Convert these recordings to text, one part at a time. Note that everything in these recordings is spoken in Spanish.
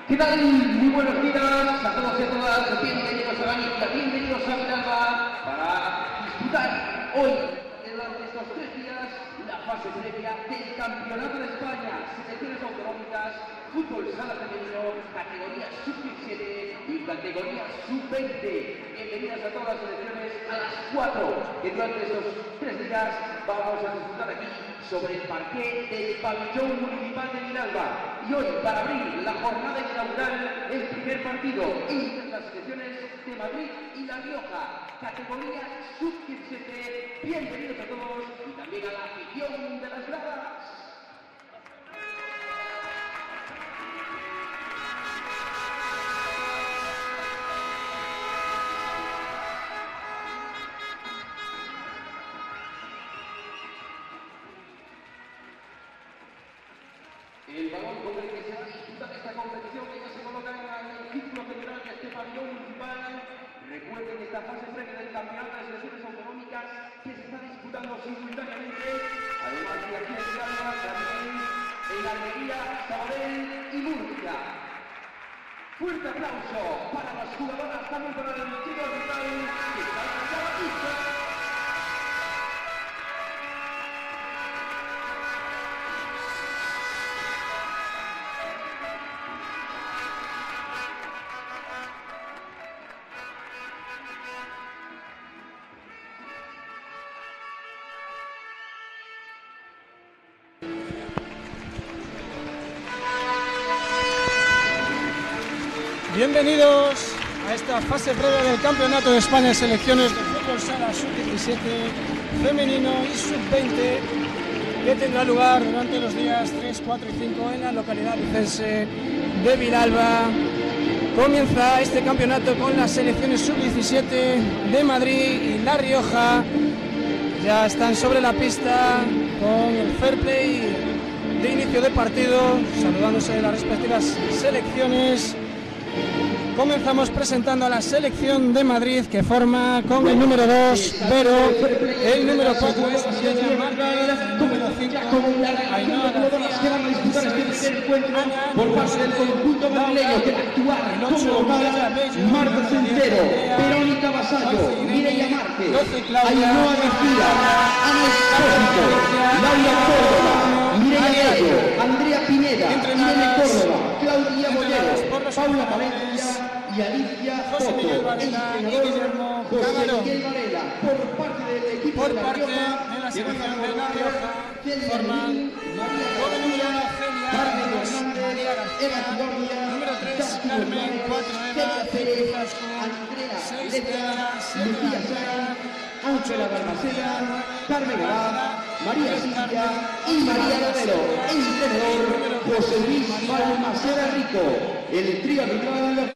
¿Qué tal? Muy buenos días a todos y a todas. Bienvenidos a la Galicia, bienvenidos a Villalba para disfrutar hoy, durante estos 3 días, la fase previa del Campeonato de España, selecciones autonómicas, fútbol sala femenino, categoría sub-17 y categoría sub-20. Bienvenidas a todas las selecciones a las 4, que durante estos 3 días vamos a disfrutar aquí sobre el parqué del pabellón municipal de Villalba. Y hoy, para abrir la jornada inaugural, el primer partido entre las selecciones de Madrid y La Rioja, categoría sub-17. Bienvenidos a todos y también a la afición de las gradas. El balón con el que se va a disputar esta competición que ya se coloca en el círculo central de este pabellón municipal. Recuerden esta fase previa del campeonato de selecciones autonómicas que se está disputando simultáneamente, además de aquí en Villalba, también en Almería, Sabadell y Murcia. Fuerte aplauso para las jugadoras, también para el tiro arbitral que está en la pista. Bienvenidos a esta fase previa del Campeonato de España de Selecciones de Fútbol Sala Sub-17, femenino y Sub-20, que tendrá lugar durante los días 3, 4 y 5 en la localidad lucense de Villalba. Comienza este campeonato con las selecciones Sub-17 de Madrid y La Rioja. Ya están sobre la pista con el fair play de inicio de partido, saludándose las respectivas selecciones. Comenzamos presentando a la selección de Madrid, que forma con el número 2, Vero, el número 4 es Yaya Márquez, el número 5, Ainhoa García, por parte del conjunto madrileño que actúa como local, Marta Centero, Verónica Vasallo, Mireia Márquez, Ainhoa García, Ana Espósito, Laura Córdoba, Mireia Gallo, Andrea Pineda, Irene Córdoba, Claudia Bollero, Paula Valencia y Alicia José Miguel Varela y Guillermo Camarón. Por parte del equipo Por de La parte Rioja, de la selección de La Rioja forman con el número 1 Celia, 2 María García, número 3 Carmen, 4 Eva, 5 Zasco, 6 Pedra, 7 García, Ángela Balmaceda, Carmen Abad, María Silvia y María Lavero, entrenador José Luis Balmaceda Rico. El trío arbitral.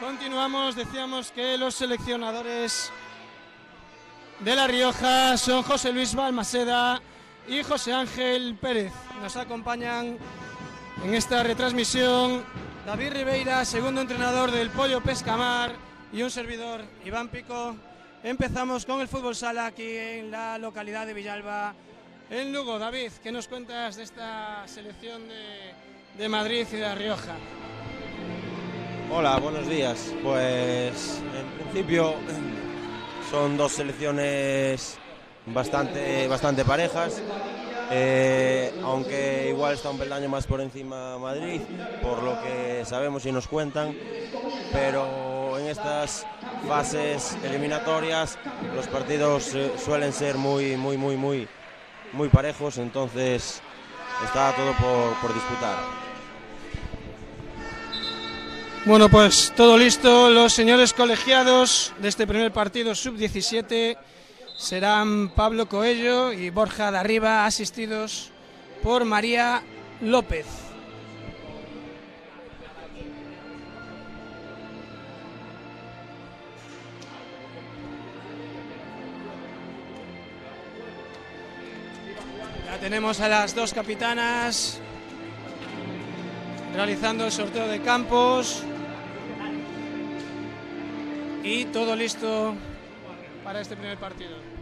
Continuamos, decíamos que los seleccionadores de La Rioja son José Luis Balmaceda y José Ángel Pérez. Nos acompañan en esta retransmisión David Ribeira, segundo entrenador del Pollo Pescamar, y un servidor, Iván Pico. Empezamos con el fútbol sala aquí en la localidad de Villalba, en Lugo. David, ¿qué nos cuentas de esta selección de Madrid y de La Rioja? Hola, buenos días. Pues en principio son dos selecciones bastante parejas, aunque igual está un peldaño más por encima Madrid, por lo que sabemos y nos cuentan, pero en estas fases eliminatorias los partidos suelen ser muy parejos, entonces está todo por disputar. Bueno, pues todo listo. Los señores colegiados de este primer partido sub-17 serán Pablo Coello y Borja de Arriba, asistidos por María López. Ya tenemos a las dos capitanas realizando el sorteo de campos y todo listo para este primer partido.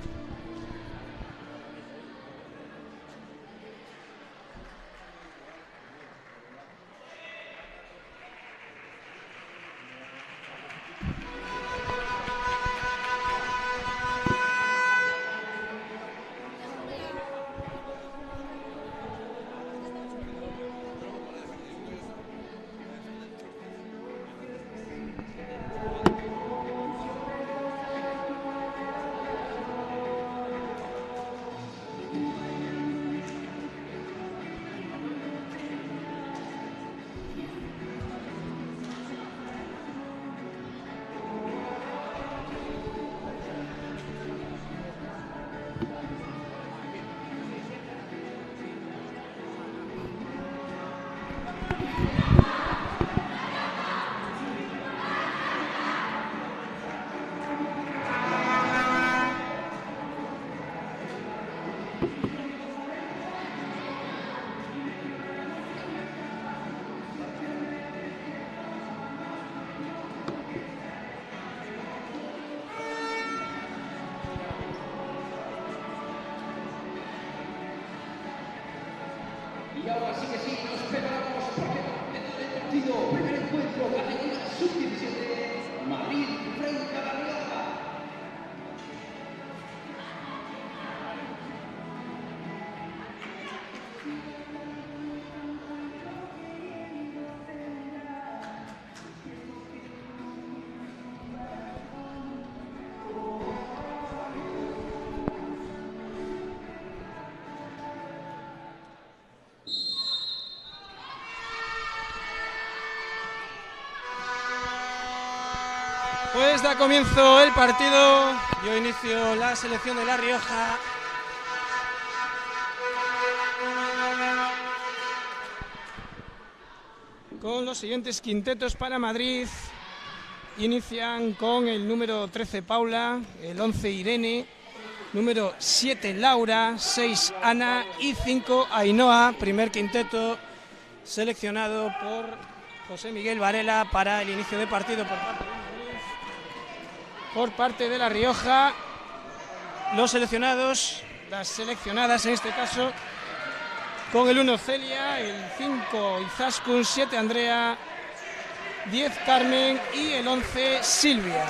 Y ahora sí que sí, nos preparamos para el partido. Primer encuentro, categoría sub-17, Madrid frente a La Rioja. Pues da comienzo el partido, dio inicio la selección de La Rioja. Con los siguientes quintetos para Madrid. Inician con el número 13 Paula, el 11 Irene, número 7 Laura, 6 Ana y 5 Ainhoa. Primer quinteto seleccionado por José Miguel Varela para el inicio de partido por parte de Madrid. Por parte de La Rioja, los seleccionados, las seleccionadas en este caso, con el 1 Celia, el 5 Izaskun, 7 Andrea, 10 Carmen y el 11 Silvia.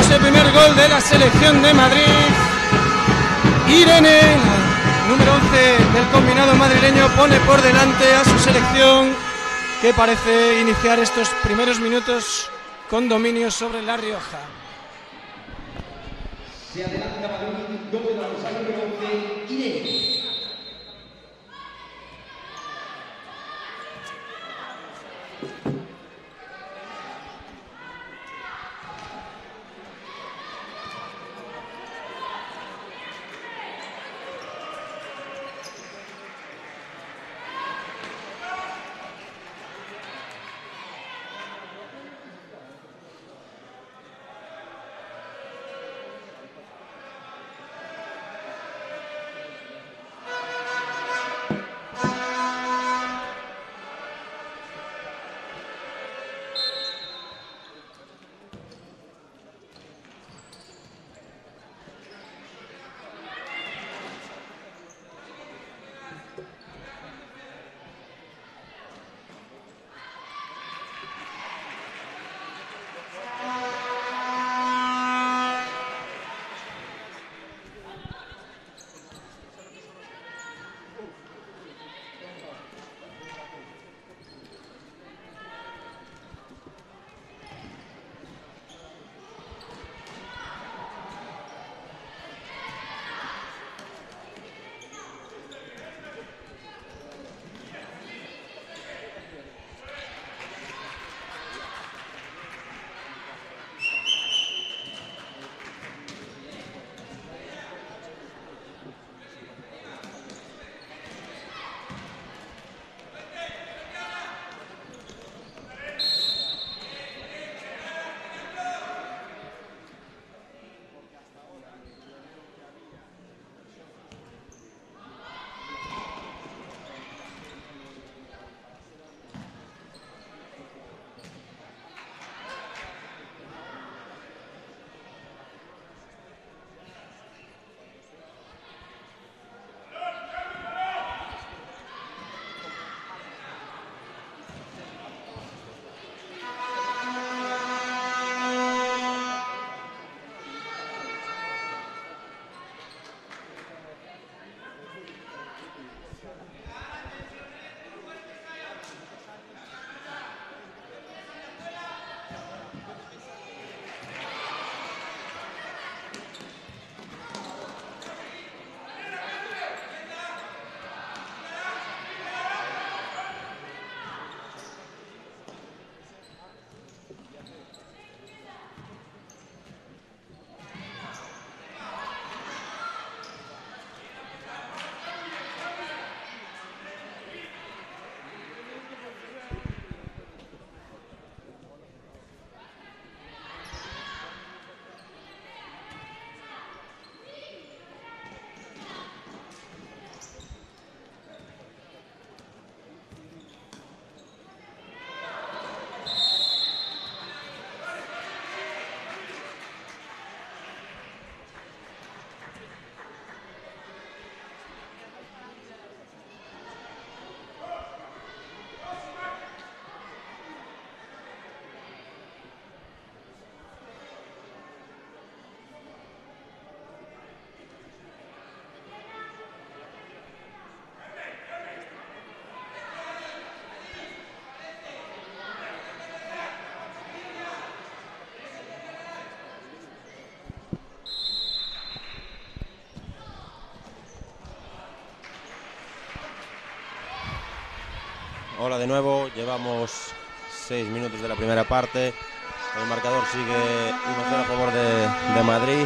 ese primer gol de la selección de Madrid. Irene, número 11 del combinado madrileño, pone por delante a su selección, que parece iniciar estos primeros minutos con dominio sobre La Rioja. Se adelanta Madrid, doble de la dorsal número 11, Irene. Hola de nuevo, llevamos 6 minutos de la primera parte. El marcador sigue 1-0 a favor de Madrid,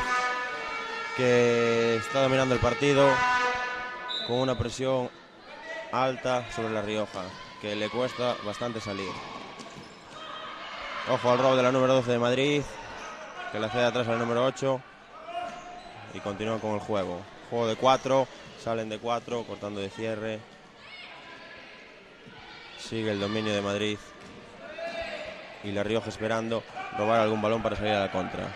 que está dominando el partido con una presión alta sobre La Rioja, que le cuesta bastante salir. Ojo al robo de la número 12 de Madrid, que la cede atrás al número 8 y continúa con el juego. Juego de 4, salen de 4, cortando de cierre. Sigue el dominio de Madrid y La Rioja esperando robar algún balón para salir a la contra.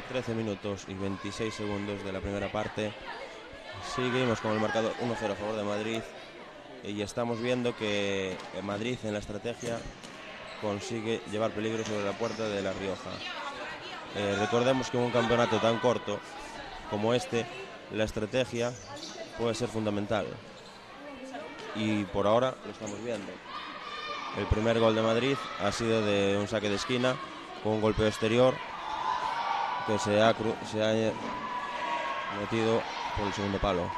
quedan 13 minutos y 26 segundos de la primera parte. Seguimos con el marcador 1-0 a favor de Madrid y estamos viendo que Madrid en la estrategia consigue llevar peligro sobre la puerta de La Rioja. Recordemos que en un campeonato tan corto como este, la estrategia puede ser fundamental y por ahora lo estamos viendo. El primer gol de Madrid ha sido de un saque de esquina con un golpeo exterior que se ha metido por el segundo palo.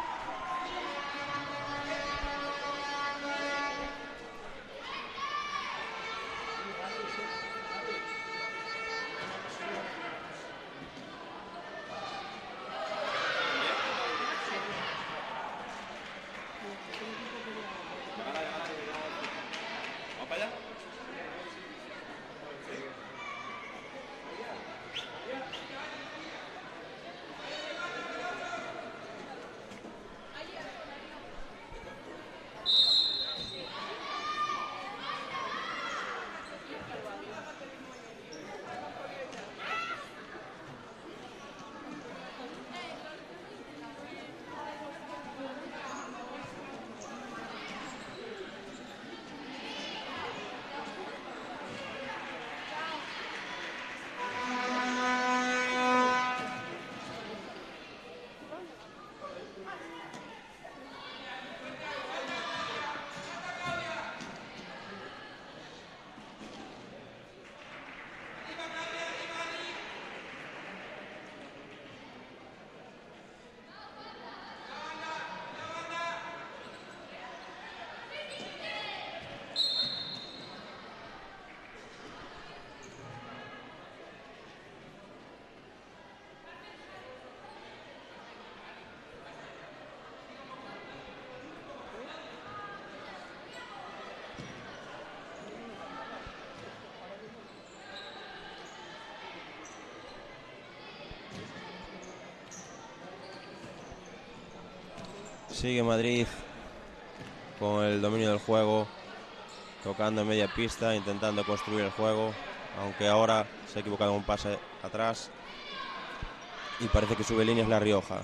Sigue Madrid con el dominio del juego, tocando en media pista, intentando construir el juego, aunque ahora se ha equivocado en un pase atrás y parece que sube líneas La Rioja.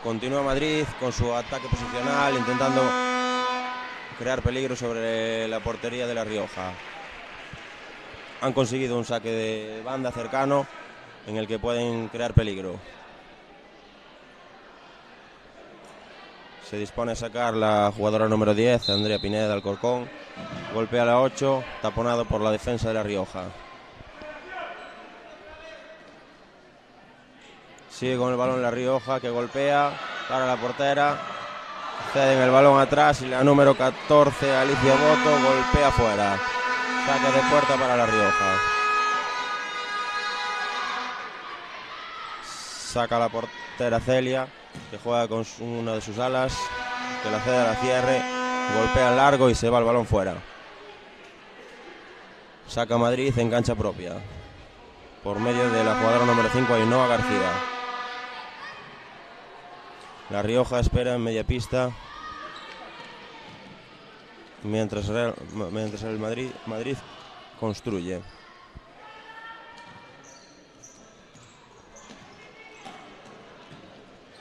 Continúa Madrid con su ataque posicional, intentando crear peligro sobre la portería de La Rioja. Han conseguido un saque de banda cercano en el que pueden crear peligro. Se dispone a sacar la jugadora número 10, Andrea Pineda de Alcorcón. Golpea la 8, taponado por la defensa de La Rioja. Sigue con el balón La Rioja, que golpea para la portera. Ceden el balón atrás y la número 14, Alicia Boto, golpea fuera. Saque de puerta para La Rioja. Saca la portera Celia, que juega con una de sus alas, que la cede a la cierre, golpea largo y se va el balón fuera. Saca Madrid en cancha propia, por medio de la jugadora número 5, Ainhoa García. La Rioja espera en media pista, mientras el Madrid construye.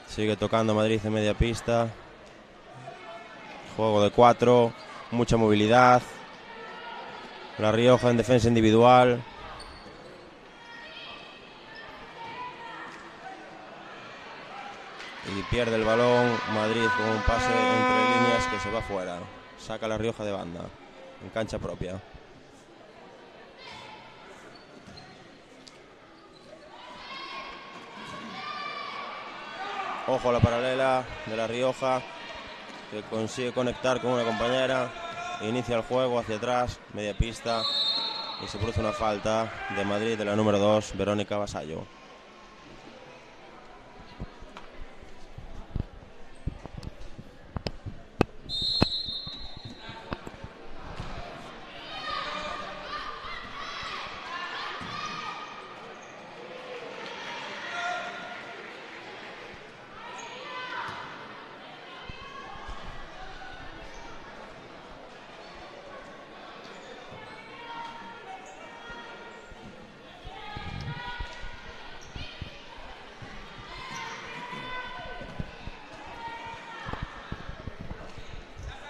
Sigue tocando Madrid en media pista. Juego de 4, mucha movilidad. La Rioja en defensa individual. Y pierde el balón Madrid con un pase entre líneas que se va fuera. Saca La Rioja de banda, en cancha propia. Ojo a la paralela de La Rioja, que consigue conectar con una compañera. Inicia el juego hacia atrás, media pista, y se produce una falta de Madrid de la número 2, Verónica Vasallo.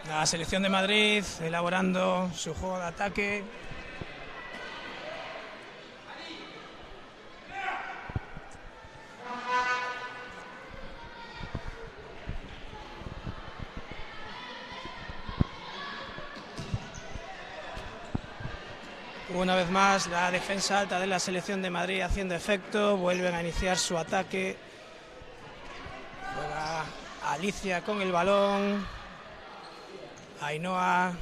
La selección de Madrid elaborando su juego de ataque. Una vez más la defensa alta de la selección de Madrid haciendo efecto, vuelven a iniciar su ataque. Juega Alicia con el balón, Ainhoa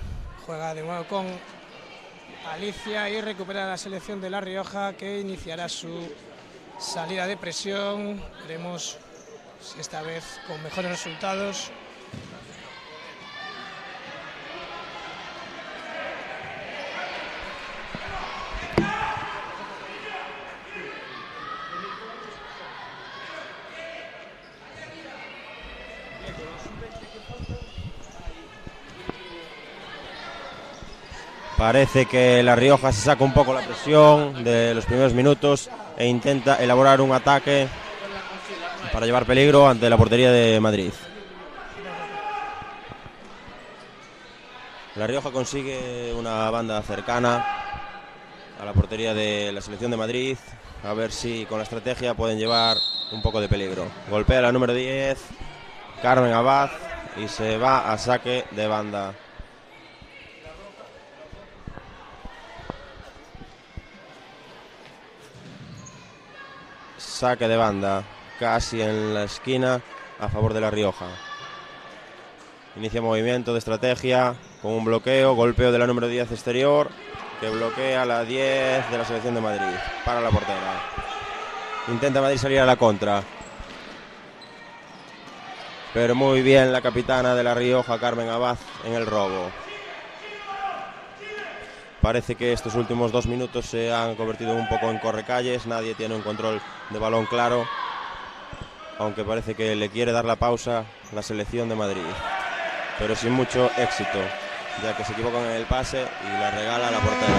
juega de nuevo con Alicia y recupera la selección de La Rioja, que iniciará su salida de presión. Veremos si esta vez con mejores resultados. Parece que La Rioja se saca un poco la presión de los primeros minutos e intenta elaborar un ataque para llevar peligro ante la portería de Madrid. La Rioja consigue una banda cercana a la portería de la selección de Madrid, a ver si con la estrategia pueden llevar un poco de peligro. Golpea la número 10, Carmen Abad, y se va a saque de banda. Saque de banda, casi en la esquina, a favor de La Rioja. Inicia movimiento de estrategia con un bloqueo, golpeo de la número 10 exterior, que bloquea la 10 de la selección de Madrid para la portera. Intenta Madrid salir a la contra, pero muy bien la capitana de La Rioja, Carmen Abad, en el robo. Parece que estos últimos 2 minutos se han convertido un poco en correcalles, nadie tiene un control de balón claro, aunque parece que le quiere dar la pausa la selección de Madrid, pero sin mucho éxito, ya que se equivocan en el pase y la regala a la portera.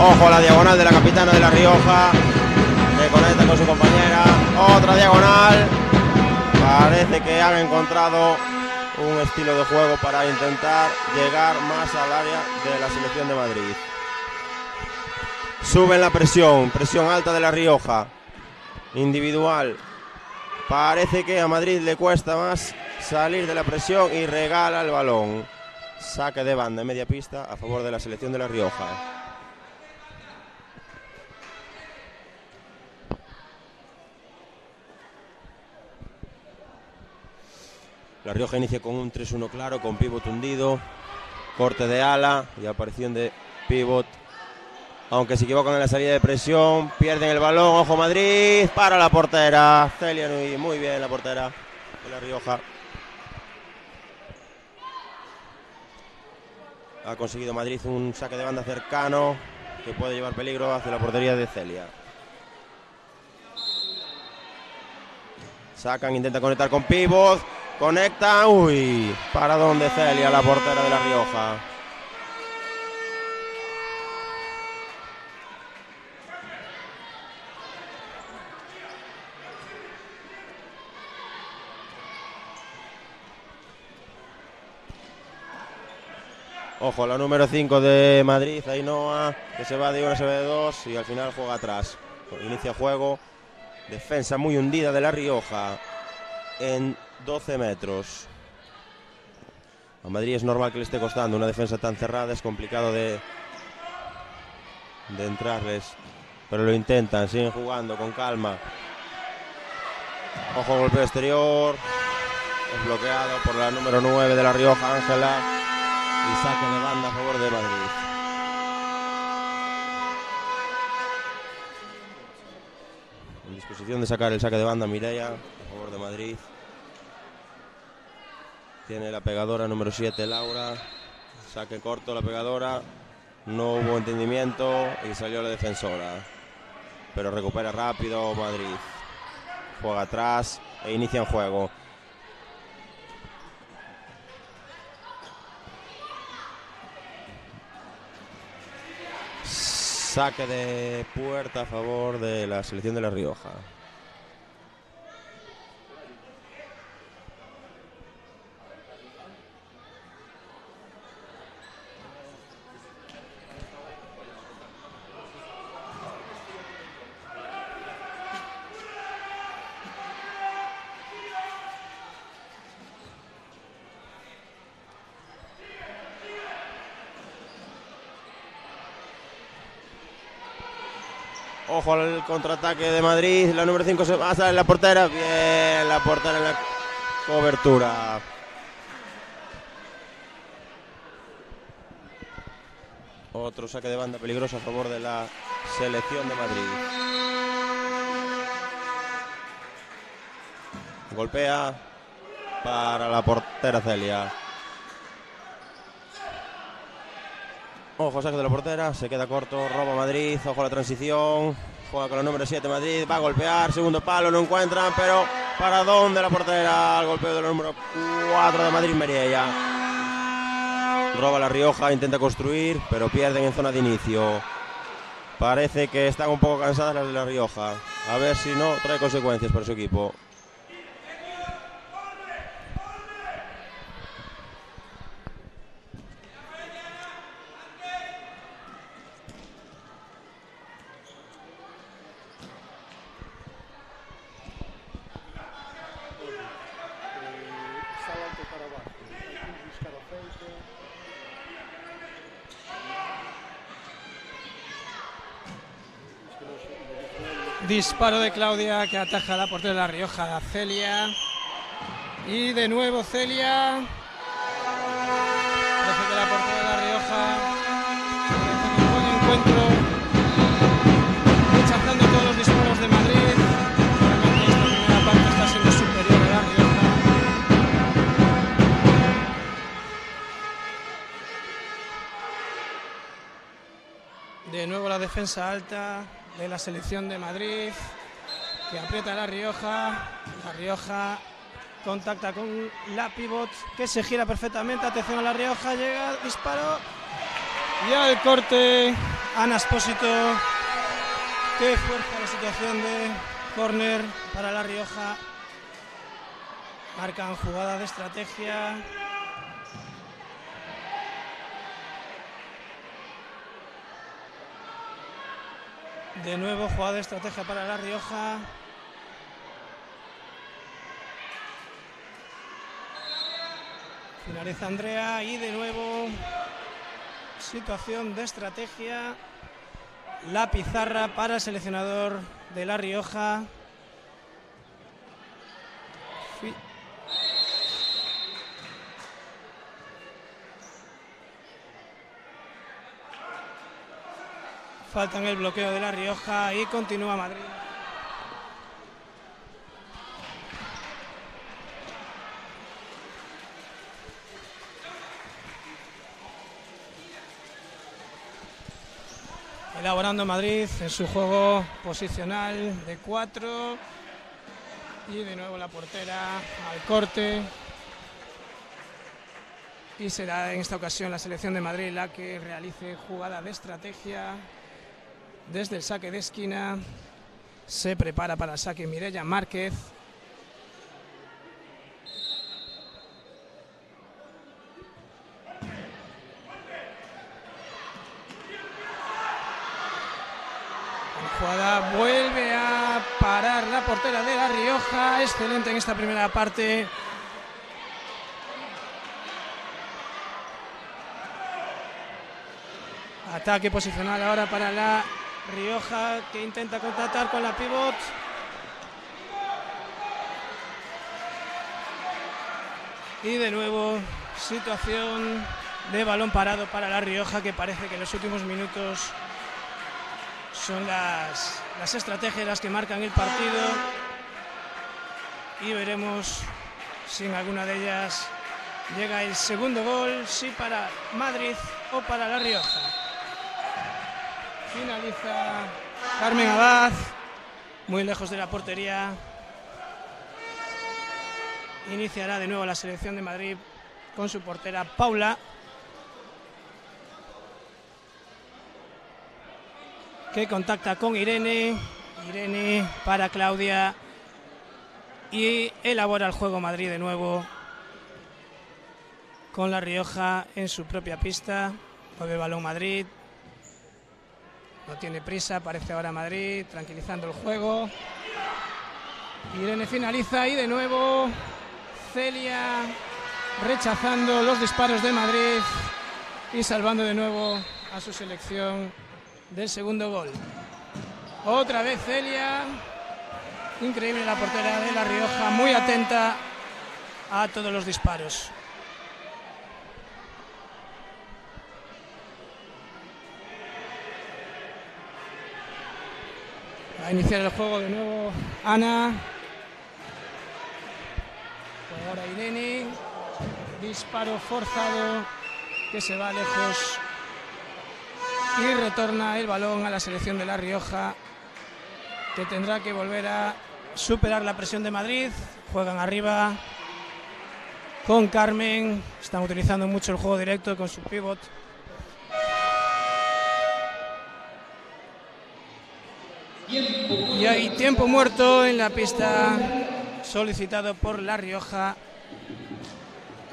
Ojo a la diagonal de la capitana de La Rioja, que conecta con su compañera. Otra diagonal. Parece que han encontrado un estilo de juego para intentar llegar más al área de la selección de Madrid. Suben la presión alta de La Rioja, individual. Parece que a Madrid le cuesta más salir de la presión y regala el balón. Saque de banda en media pista a favor de la selección de La Rioja. La Rioja inicia con un 3-1 claro, con pívot hundido, corte de ala y aparición de pívot. Aunque se equivocan en la salida de presión, pierden el balón. Ojo Madrid, para la portera Celia Nui. Muy bien la portera de La Rioja. Ha conseguido Madrid un saque de banda cercano que puede llevar peligro hacia la portería de Celia. Sacan, intenta conectar con pívot. Conecta, uy, para donde Celia, la portera de La Rioja. Ojo, la número 5 de Madrid, Ainhoa, que se va de una, se va de dos y al final juega atrás. Inicia juego, defensa muy hundida de La Rioja en 12 metros. A Madrid es normal que le esté costando una defensa tan cerrada, es complicado de entrarles, pero lo intentan, siguen jugando con calma. Ojo, golpeo exterior, es bloqueado por la número 9 de La Rioja, Ángela, y saque de banda a favor de Madrid. En disposición de sacar el saque de banda Mireia a favor de Madrid. Tiene la pegadora número 7, Laura. Saque corto la pegadora. No hubo entendimiento y salió la defensora. Pero recupera rápido Madrid. Juega atrás e inicia el juego. Saque de puerta a favor de la selección de La Ojo al contraataque de Madrid. La número 5 se va a salir en la portera. Bien, la portera en la cobertura. Otro saque de banda peligroso a favor de la selección de Madrid. Golpea para la portera Celia. Ojo, saque de la portera, se queda corto, roba Madrid, ojo a la transición, juega con la número 7 Madrid, va a golpear, segundo palo, no encuentran, pero ¿para dónde la portera? El golpeo de la número 4 de Madrid, Meriella. Roba La Rioja, intenta construir, pero pierden en zona de inicio. Parece que están un poco cansadas las de La Rioja. A ver si no trae consecuencias para su equipo. Disparo de Claudia que ataja a la portera de La Rioja, Celia. Y de nuevo Celia. Parece que la portera de La Rioja hace un buen encuentro, rechazando todos los disparos de Madrid. Realmente esta primera parte está siendo superior a La Rioja. De nuevo la defensa alta de la selección de Madrid, que aprieta a La Rioja. La Rioja contacta con la pivot, que se gira perfectamente. Atención a La Rioja, llega, disparo. Y al corte, Ana Espósito, que fuerza la situación de córner para La Rioja. Marcan jugada de estrategia. De nuevo jugada de estrategia para La Rioja. Finaliza Andrea y de nuevo situación de estrategia. La pizarra para el seleccionador de La Rioja. Falta en el bloqueo de La Rioja y continúa Madrid. Elaborando Madrid en su juego posicional de 4. Y de nuevo la portera al corte. Y será en esta ocasión la selección de Madrid la que realice jugada de estrategia. Desde el saque de esquina se prepara para el saque Mireia Márquez. La jugada vuelve a parar la portera de La Rioja. Excelente en esta primera parte. Ataque posicional ahora para La Rioja, que intenta contactar con la pivot. Y de nuevo situación de balón parado para La Rioja, que parece que en los últimos minutos son las estrategias las que marcan el partido. Y veremos si en alguna de ellas llega el segundo gol, si para Madrid o para La Rioja. Finaliza Carmen Abad, muy lejos de la portería. Iniciará de nuevo la selección de Madrid con su portera Paula, que contacta con Irene. Irene para Claudia y elabora el juego Madrid de nuevo con La Rioja en su propia pista. Mueve el balón Madrid. No tiene prisa, parece ahora Madrid, tranquilizando el juego. Irene finaliza y de nuevo Celia rechazando los disparos de Madrid y salvando de nuevo a su selección del segundo gol. Otra vez Celia. Increíble la portera de La Rioja, muy atenta a todos los disparos. Va a iniciar el juego de nuevo Ana. Ahora Irene. Disparo forzado que se va lejos. Y retorna el balón a la selección de La Rioja, que tendrá que volver a superar la presión de Madrid. Juegan arriba con Carmen. Están utilizando mucho el juego directo con su pivot. Y hay tiempo muerto en la pista solicitado por La Rioja.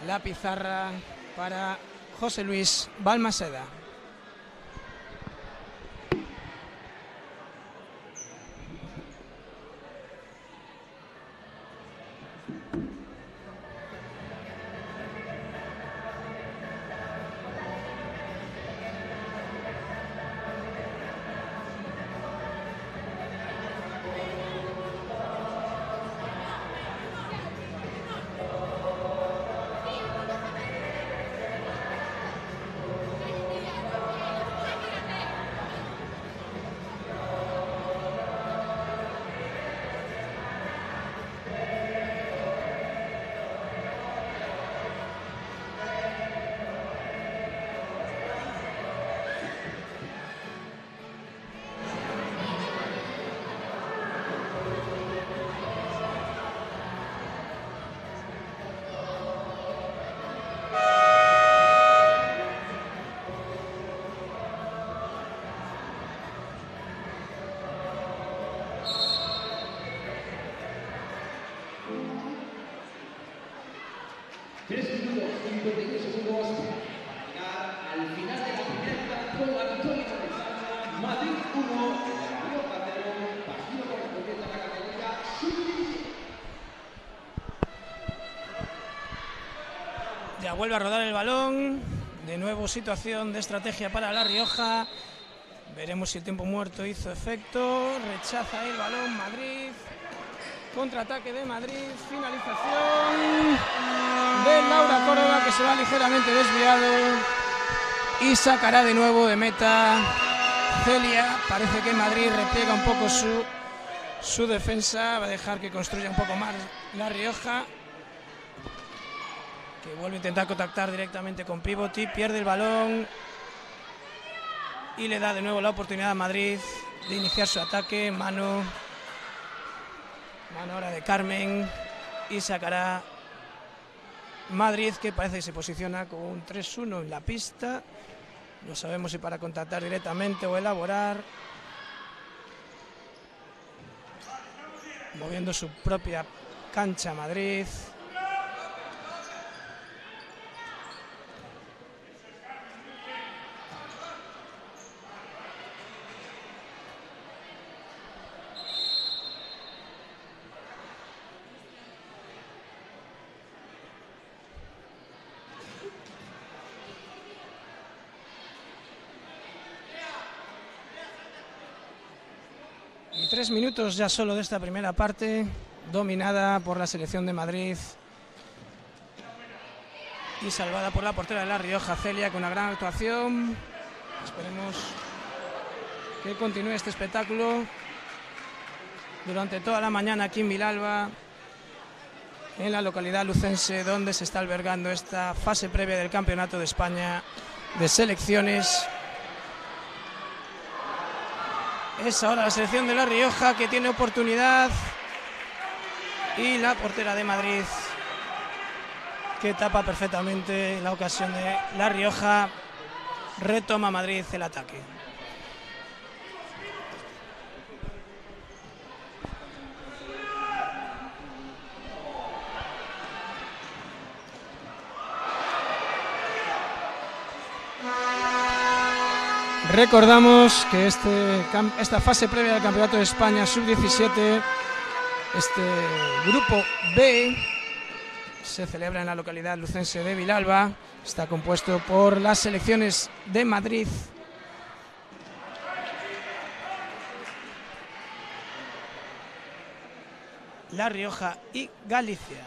La pizarra para José Luis Balmaseda. Ya vuelve a rodar el balón. De nuevo situación de estrategia para La Rioja. Veremos si el tiempo muerto hizo efecto. Rechaza el balón Madrid. Contraataque de Madrid. Finalización de Laura Córdoba, que se va ligeramente desviado. Y sacará de nuevo de meta Celia. Parece que Madrid repliega un poco su defensa. Va a dejar que construya un poco más La Rioja, que vuelve a intentar contactar directamente con Pivoti. Pierde el balón y le da de nuevo la oportunidad a Madrid de iniciar su ataque. Mano ahora de Carmen, y sacará Madrid, que parece que se posiciona con un 3-1 en la pista. No sabemos si para contactar directamente o elaborar. Moviendo su propia cancha Madrid. Y 3 minutos ya solo de esta primera parte, dominada por la selección de Madrid y salvada por la portera de La Rioja, Celia, con una gran actuación. Esperemos que continúe este espectáculo durante toda la mañana aquí en Vilalba, en la localidad lucense, donde se está albergando esta fase previa del Campeonato de España de Selecciones. Es ahora la selección de La Rioja que tiene oportunidad, y la portera de Madrid, que tapa perfectamente la ocasión de La Rioja. Retoma Madrid el ataque. Recordamos que esta fase previa del Campeonato de España Sub-17, este grupo B, se celebra en la localidad lucense de Vilalba. Está compuesto por las selecciones de Madrid, La Rioja y Galicia.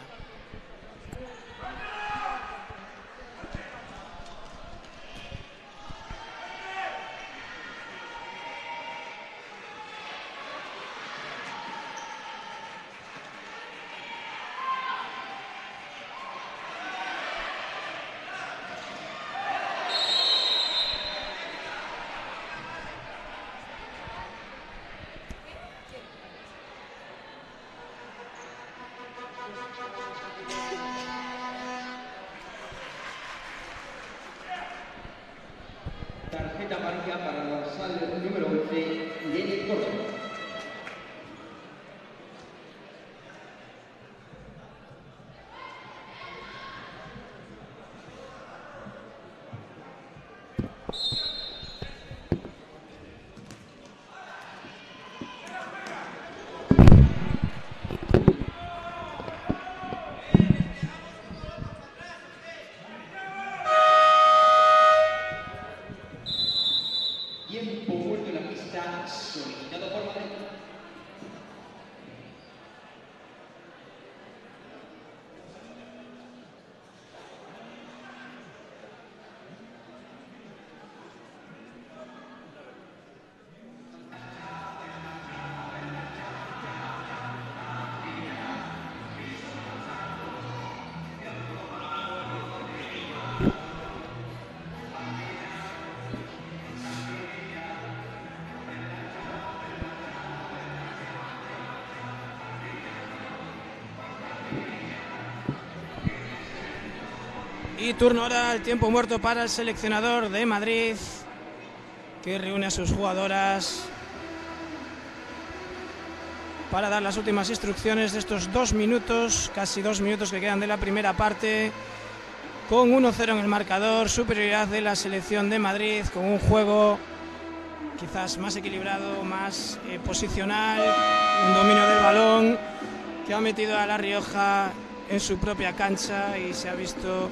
Tarjeta amarilla para la dorsal número 11, Irene Córdoba. Tiempo muerto en la pista, solicitado por Madrid. Y turno ahora al tiempo muerto para el seleccionador de Madrid, que reúne a sus jugadoras para dar las últimas instrucciones de estos 2 minutos, casi 2 minutos que quedan de la primera parte, con 1-0 en el marcador, superioridad de la selección de Madrid, con un juego quizás más equilibrado, más posicional, un dominio del balón que ha metido a La Rioja en su propia cancha y se ha visto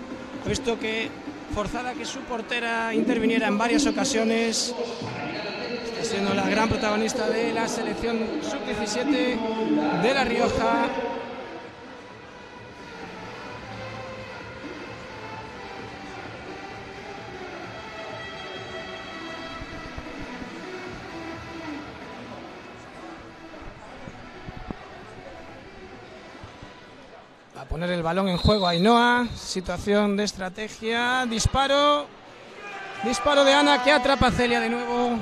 que forzada que su portera interviniera en varias ocasiones. Está siendo la gran protagonista de la selección sub-17 de La Rioja. A poner el balón en juego Ainhoa, situación de estrategia, disparo de Ana que atrapa a Celia de nuevo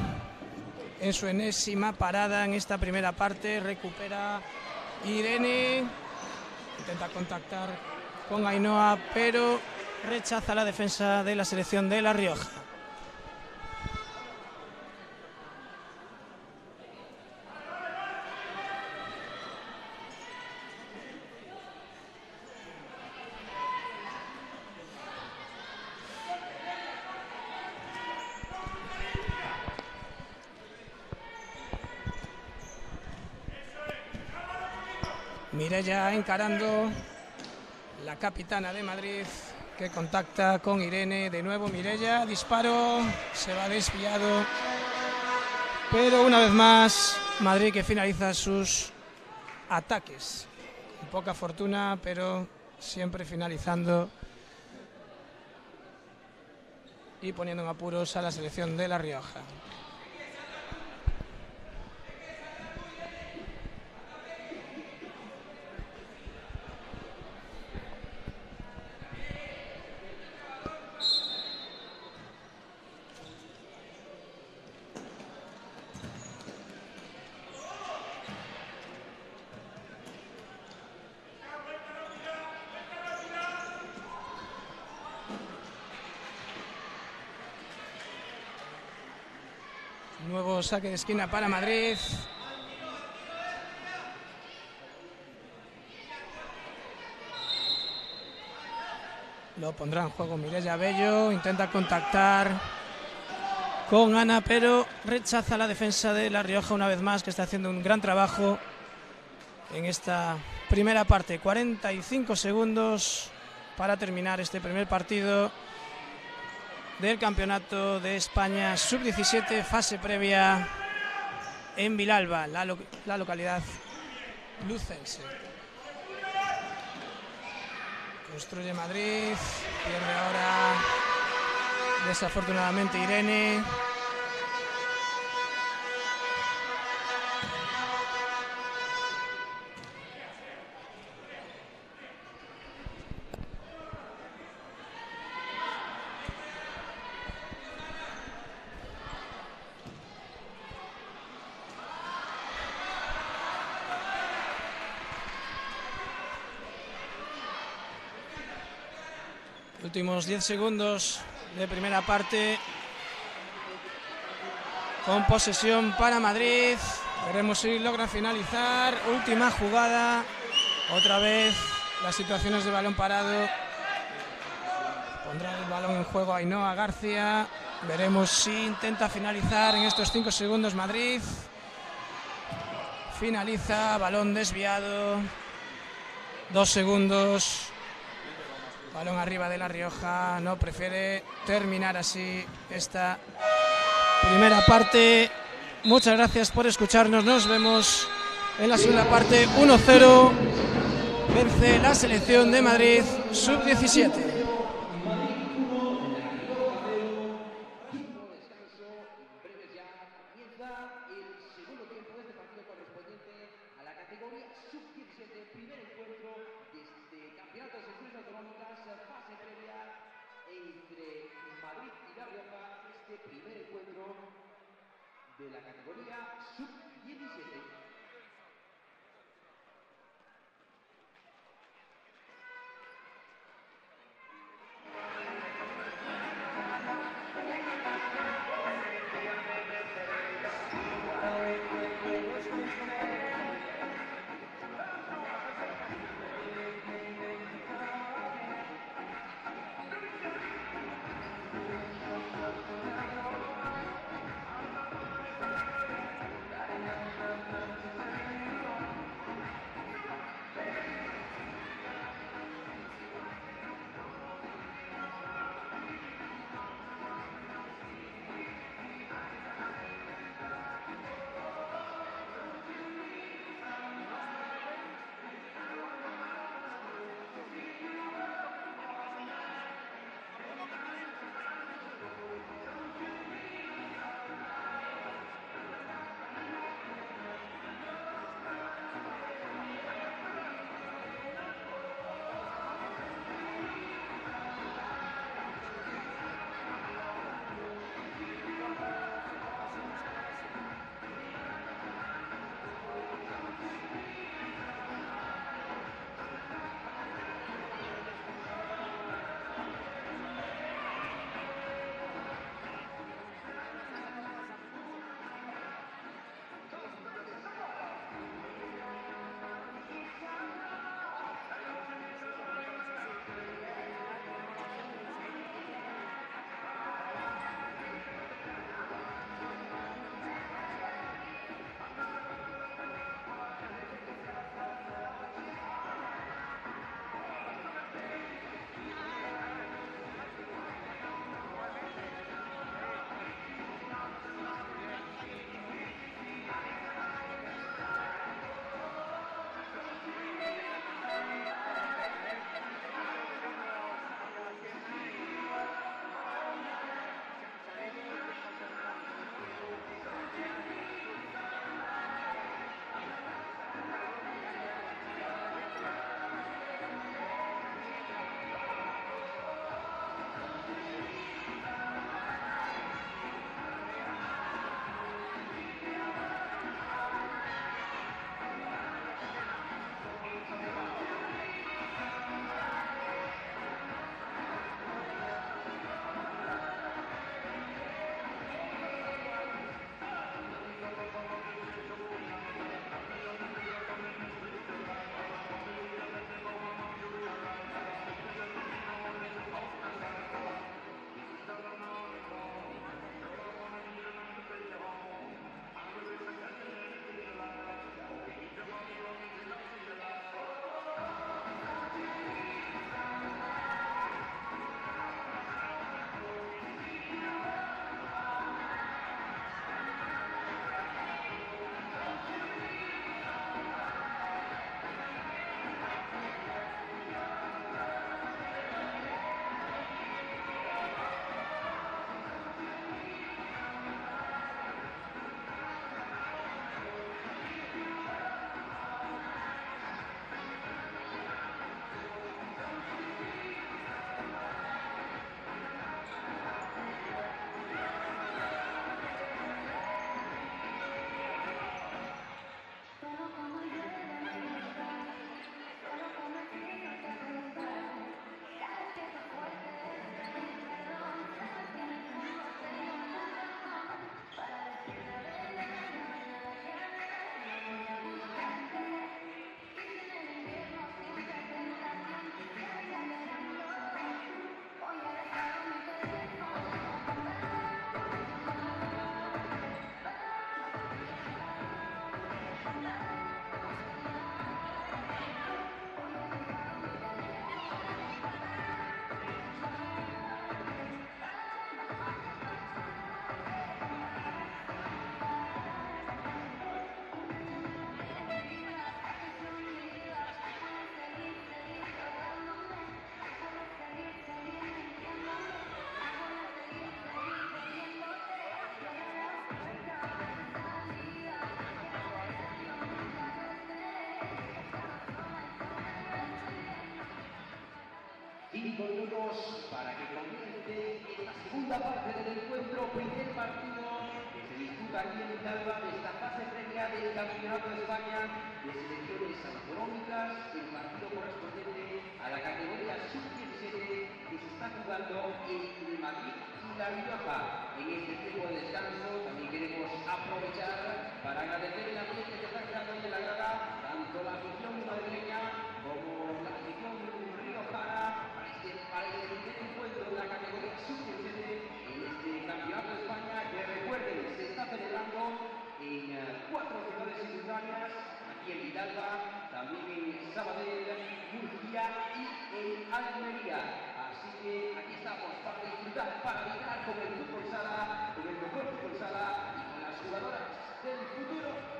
en su enésima parada en esta primera parte, recupera Irene, intenta contactar con Ainhoa pero rechaza la defensa de la selección de La Rioja. Mireia encarando, la capitana de Madrid, que contacta con Irene. De nuevo Mireia, disparo, se va desviado, pero una vez más Madrid que finaliza sus ataques. Con poca fortuna, pero siempre finalizando y poniendo en apuros a la selección de La Rioja. Nuevo saque de esquina para Madrid. Lo pondrá en juego Mireia Bello. Intenta contactar con Ana, pero rechaza la defensa de La Rioja una vez más, que está haciendo un gran trabajo en esta primera parte. 45 segundos para terminar este primer partido del Campeonato de España Sub-17, fase previa en Vilalba, la localidad lucense. Construye Madrid, pierde ahora desafortunadamente Irene. Últimos 10 segundos de primera parte, con posesión para Madrid. Veremos si logra finalizar. Última jugada, otra vez las situaciones de balón parado. Pondrá el balón en juego Ainhoa García. Veremos si intenta finalizar en estos 5 segundos Madrid. Finaliza, balón desviado. 2 segundos. Balón arriba de La Rioja, no prefiere terminar así esta primera parte. Muchas gracias por escucharnos, nos vemos en la segunda parte. 1-0, vence la selección de Madrid, sub-17. De la categoría sub-17. 5 minutos para que comience la segunda parte del encuentro, primer partido que se disputa aquí en Villalba de esta fase previa del Campeonato de España de Selecciones Autonómicas, el partido correspondiente a la categoría sub-17 que se está jugando en Madrid y La Rioja. En este tiempo de descanso también queremos aprovechar para agradecer el ambiente que está creando de la grada, tanto la afición madrileña como la afición riojana para el primer encuentro de la categoría sub-17 en este Campeonato de España, que recuerden se está celebrando en 4 ciudades simultáneas, aquí en Villalba, también en Sabadell, Murcia y en Almería. Así que aquí estamos para disfrutar, para vibrar con el fútbol sala, con el mejor fútbol sala y con las jugadoras del futuro.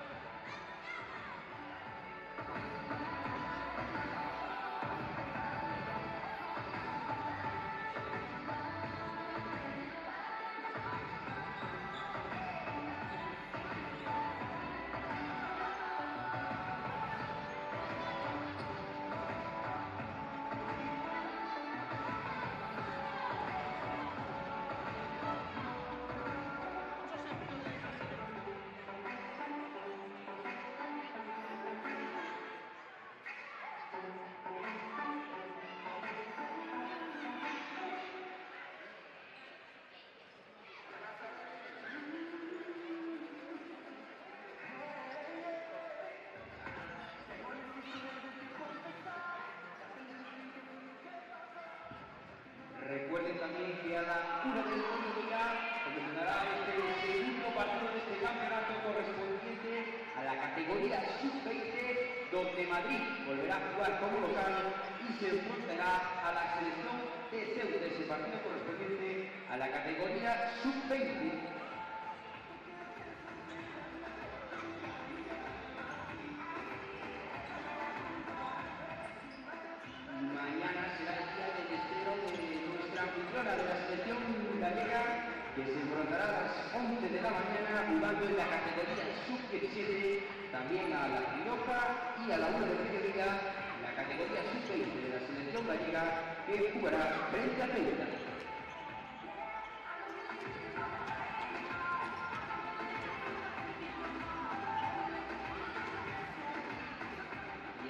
Recuerden también que a la 1 del mediodía comenzará este segundo partido de este campeonato correspondiente a la categoría sub-20, donde Madrid volverá a jugar como local y se enfrentará a la selección de Ceuta, ese partido correspondiente a la categoría sub-20. Mañana será el día del estreno de nuestra anfitriona de la selección gallega, que se enfrentará a las 11 de la mañana jugando en la categoría sub-17, también a La Rioja, y a la 1 del mediodía la categoría sub-20 de la selección gallega, que jugará frente a Ceuta.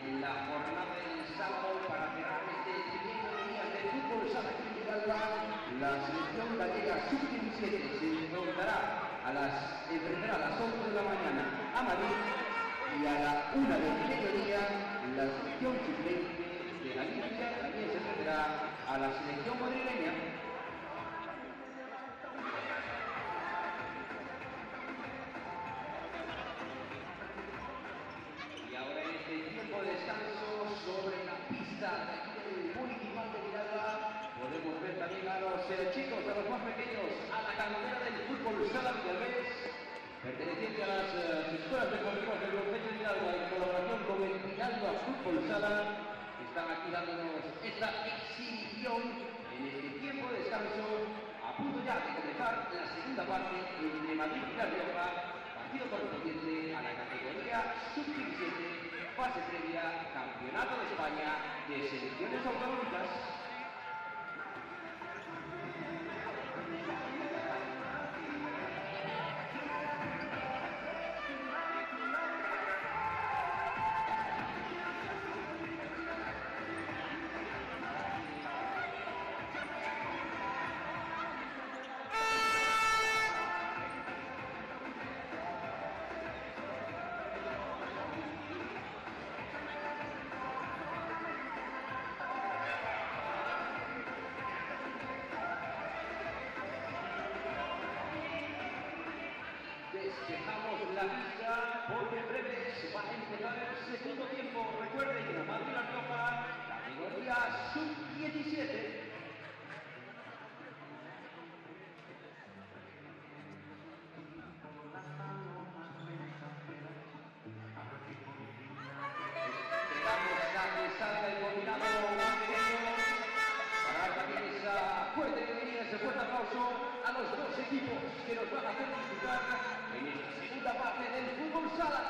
En la jornada del sábado, para cerrar este tiempo de días de fútbol sala aquí en Villalba, la selección gallega sub-17 se enfrentará a las 11 de la mañana a Madrid, y a la 1 del mediodía la selección sub-20 de Galicia también se enfrentará a la selección madrileña. Tiempo de descanso sobre la pista de aquí del Municipal de Villalba. Podemos ver también a los chicos, a los más pequeños, a la cantera del fútbol sala Villalbés, perteneciente a las escuelas deportivas del Concejo de Villalba, en colaboración con el Villalba Fútbol Sala, que están aquí dándonos esta exhibición en este tiempo de descanso, a punto ya de comenzar la segunda parte entre Madrid y La Rioja, partido correspondiente a la categoría sub-17, fase previa, Campeonato de España de Selecciones Autonómicas. Despejamos la pista porque en breve se va a empezar el segundo tiempo. Recuerden, Madrid La Rioja, categoría sub-17. Esperamos a que salga el combinado madrileño para también esa fuerte bienvenida, ese fuerte aplauso a los dos equipos que nos van a hacer disfrutar en esta segunda parte del fútbol sala.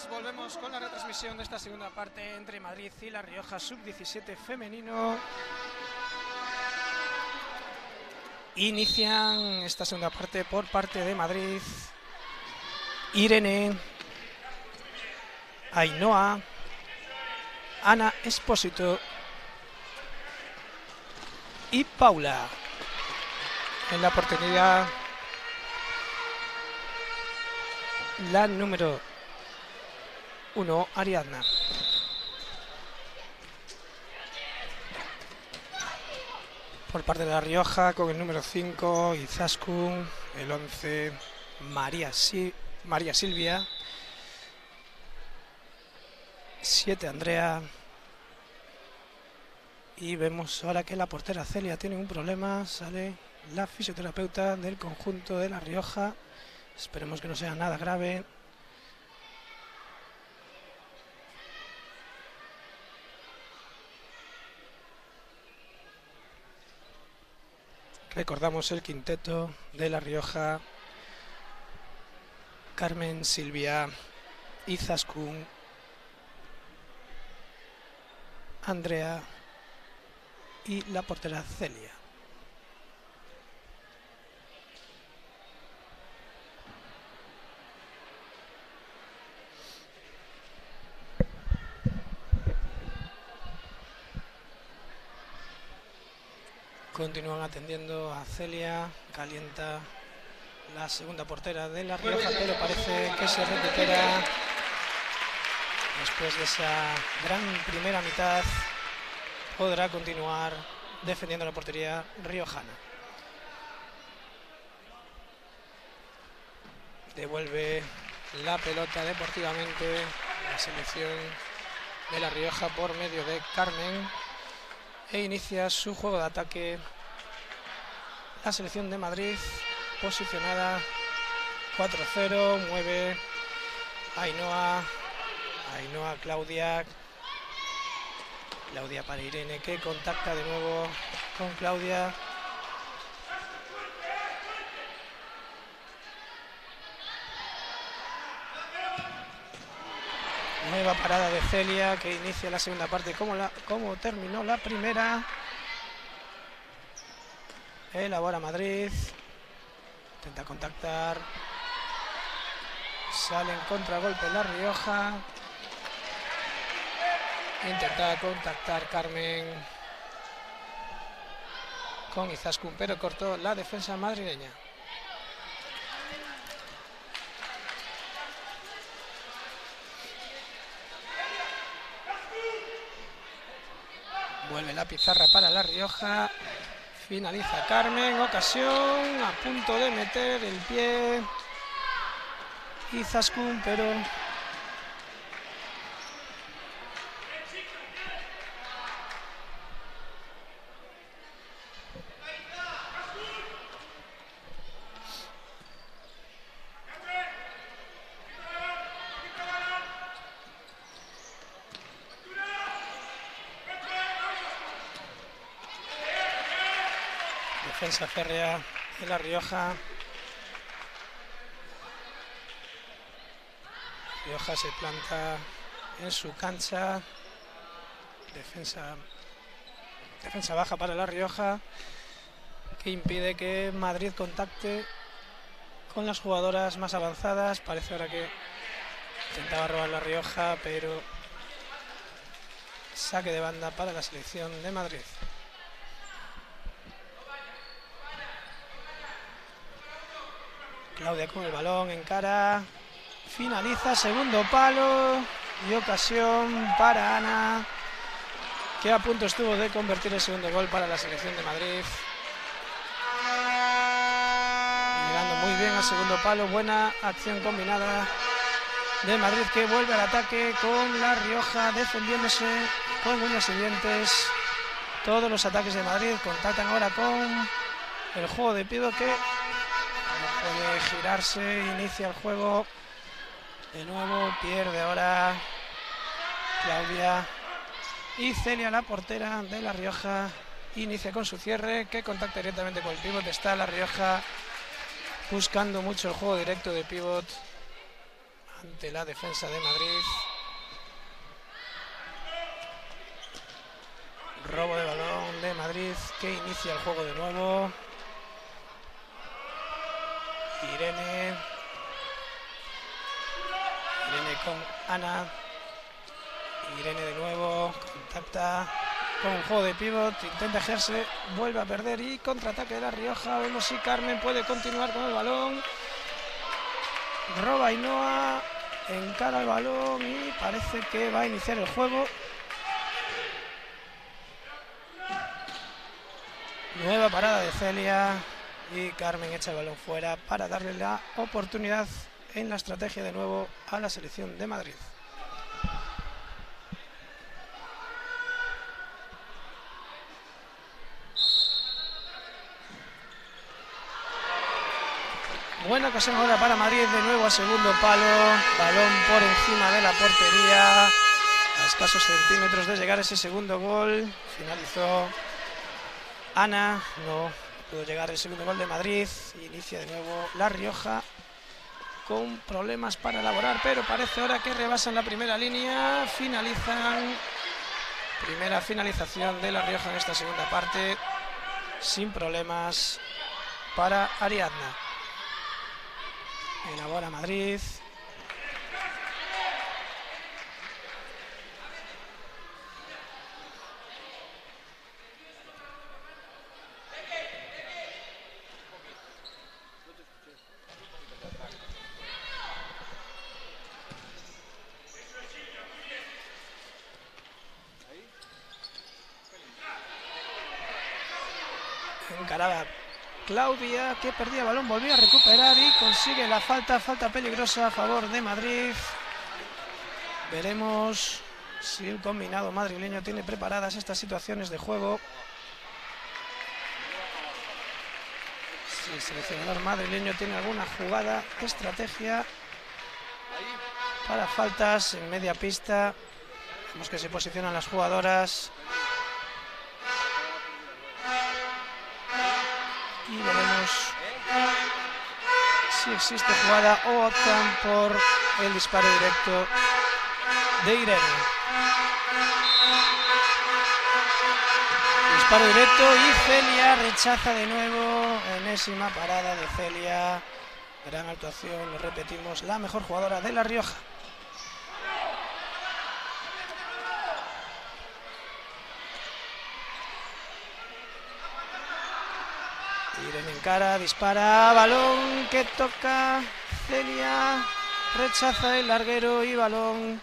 días, volvemos con la retransmisión de esta segunda parte entre Madrid y La Rioja Sub-17 femenino. Inician esta segunda parte por parte de Madrid Irene, Ainhoa, Ana Espósito y Paula. En la portería la número 1, Ariadna. Por parte de La Rioja, con el número 5, Izaskun, el 11, María Silvia, 7, Andrea. Y vemos ahora que la portera Celia tiene un problema. Sale la fisioterapeuta del conjunto de La Rioja. Esperemos que no sea nada grave. Recordamos el quinteto de La Rioja: Carmen, Silvia, Izaskun, Andrea y la portera Celia. Continúan atendiendo a Celia, calienta la segunda portera de La Rioja, pero parece que se recupera después de esa gran primera mitad. Podrá continuar defendiendo la portería riojana. Devuelve la pelota deportivamente la selección de La Rioja por medio de Carmen e inicia su juego de ataque la selección de Madrid, posicionada 4-0, mueve Ainhoa, Claudia para Irene, que contacta de nuevo con Claudia. Nueva parada de Celia, que inicia la segunda parte como terminó la primera. Elabora Madrid, intenta contactar, sale en contragolpe La Rioja. Intenta contactar Carmen con Izaskun, pero cortó la defensa madrileña. Vuelve la pizarra para La Rioja. Finaliza Carmen. Ocasión. A punto de meter el pie Izaskun, pero defensa férrea de La Rioja. Rioja se planta en su cancha. Defensa baja para La Rioja, que impide que Madrid contacte con las jugadoras más avanzadas. Parece ahora que intentaba robar La Rioja, pero saque de banda para la selección de Madrid. Claudia con el balón, encara, finaliza, segundo palo y ocasión para Ana, que a punto estuvo de convertir el segundo gol para la selección de Madrid. Llegando muy bien al segundo palo, buena acción combinada de Madrid, que vuelve al ataque con La Rioja defendiéndose con uñas y dientes. Todos los ataques de Madrid contactan ahora con el juego de pívot, que puede girarse, inicia el juego de nuevo, pierde ahora Claudia, y Celia, la portera de La Rioja, inicia con su cierre, que contacta directamente con el pívot. Está La Rioja buscando mucho el juego directo de pívot, ante la defensa de Madrid. Robo de balón de Madrid que inicia el juego de nuevo. Irene con Ana. Irene de nuevo, contacta con un juego de pivot, intenta ejercerse, vuelve a perder y contraataque de La Rioja. Vemos si Carmen puede continuar con el balón. Roba Ainhoa, encara el balón y parece que va a iniciar el juego. Nueva parada de Celia y Carmen echa el balón fuera para darle la oportunidad en la estrategia de nuevo a la selección de Madrid. Buena ocasión ahora para Madrid, de nuevo a segundo palo, balón por encima de la portería, a escasos centímetros de llegar a ese segundo gol. Finalizó Ana, no pudo llegar el segundo gol de Madrid. Inicia de nuevo La Rioja con problemas para elaborar, pero parece ahora que rebasan la primera línea. Finalizan, primera finalización de La Rioja en esta segunda parte, sin problemas para Ariadna. Elabora Madrid. Encaraba Claudia, que perdía balón, volvía a recuperar y consigue la falta peligrosa a favor de Madrid. Veremos si el combinado madrileño tiene preparadas estas situaciones de juego. Si el seleccionador madrileño tiene alguna jugada, estrategia para faltas en media pista. Vemos que se posicionan las jugadoras. Y veremos si existe jugada o optan por el disparo directo de Irene. Disparo directo y Celia rechaza de nuevo. Enésima parada de Celia. Gran actuación, lo repetimos, la mejor jugadora de La Rioja. Irene encara, dispara, balón que toca Celia, rechaza el larguero y balón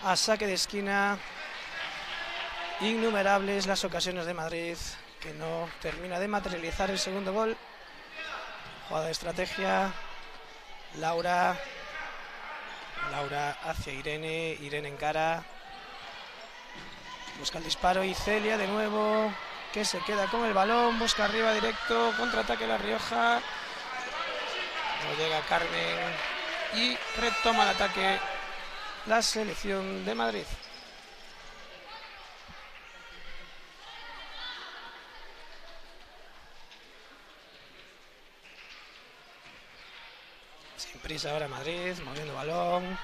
a saque de esquina. Innumerables las ocasiones de Madrid que no termina de materializar el segundo gol. Jugada de estrategia, Laura hacia Irene, Irene encara, busca el disparo y Celia de nuevo, que se queda con el balón, busca arriba directo, contraataque La Rioja, no llega Carmen y retoma el ataque la selección de Madrid. Sin prisa ahora Madrid, moviendo balón.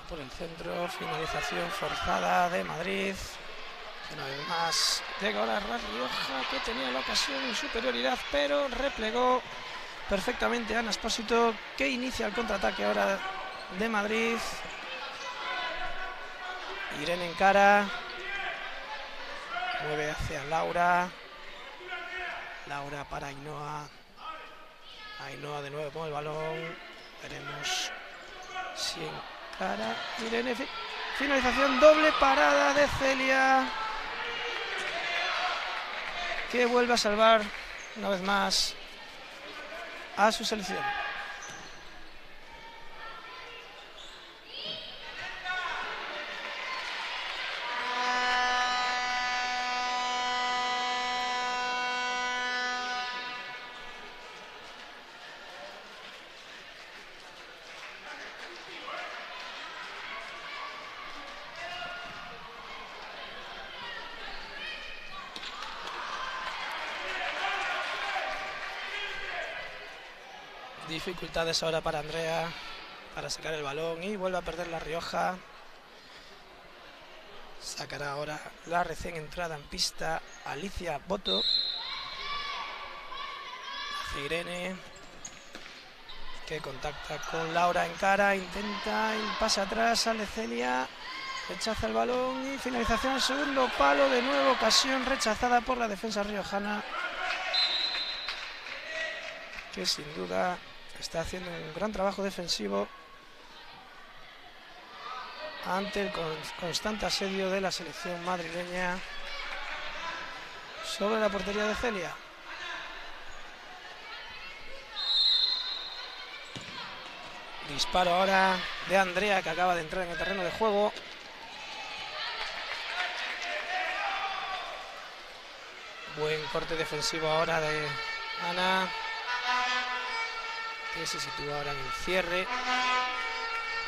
Por el centro, finalización forzada de Madrid. Una vez más llega ahora La Rioja, que tenía la ocasión en superioridad, pero replegó perfectamente Ana Espósito, que inicia el contraataque ahora de Madrid. Irene encara, mueve hacia Laura para Ainhoa. Ainhoa de nuevo con el balón. Veremos si encara Irene. Finalización, doble parada de Celia, que vuelve a salvar una vez más a su selección. Dificultades ahora para Andrea para sacar el balón y vuelve a perder La Rioja. Sacará ahora la recién entrada en pista Alicia Boto. Hace Irene, que contacta con Laura en cara, intenta el pase atrás, sale Celia, rechaza el balón y finalización al segundo palo, de nuevo ocasión rechazada por la defensa riojana, que sin duda está haciendo un gran trabajo defensivo ante el constante asedio de la selección madrileña sobre la portería de Celia. Disparo ahora de Andrea, que acaba de entrar en el terreno de juego. Buen corte defensivo ahora de Ana, que se sitúa ahora en el cierre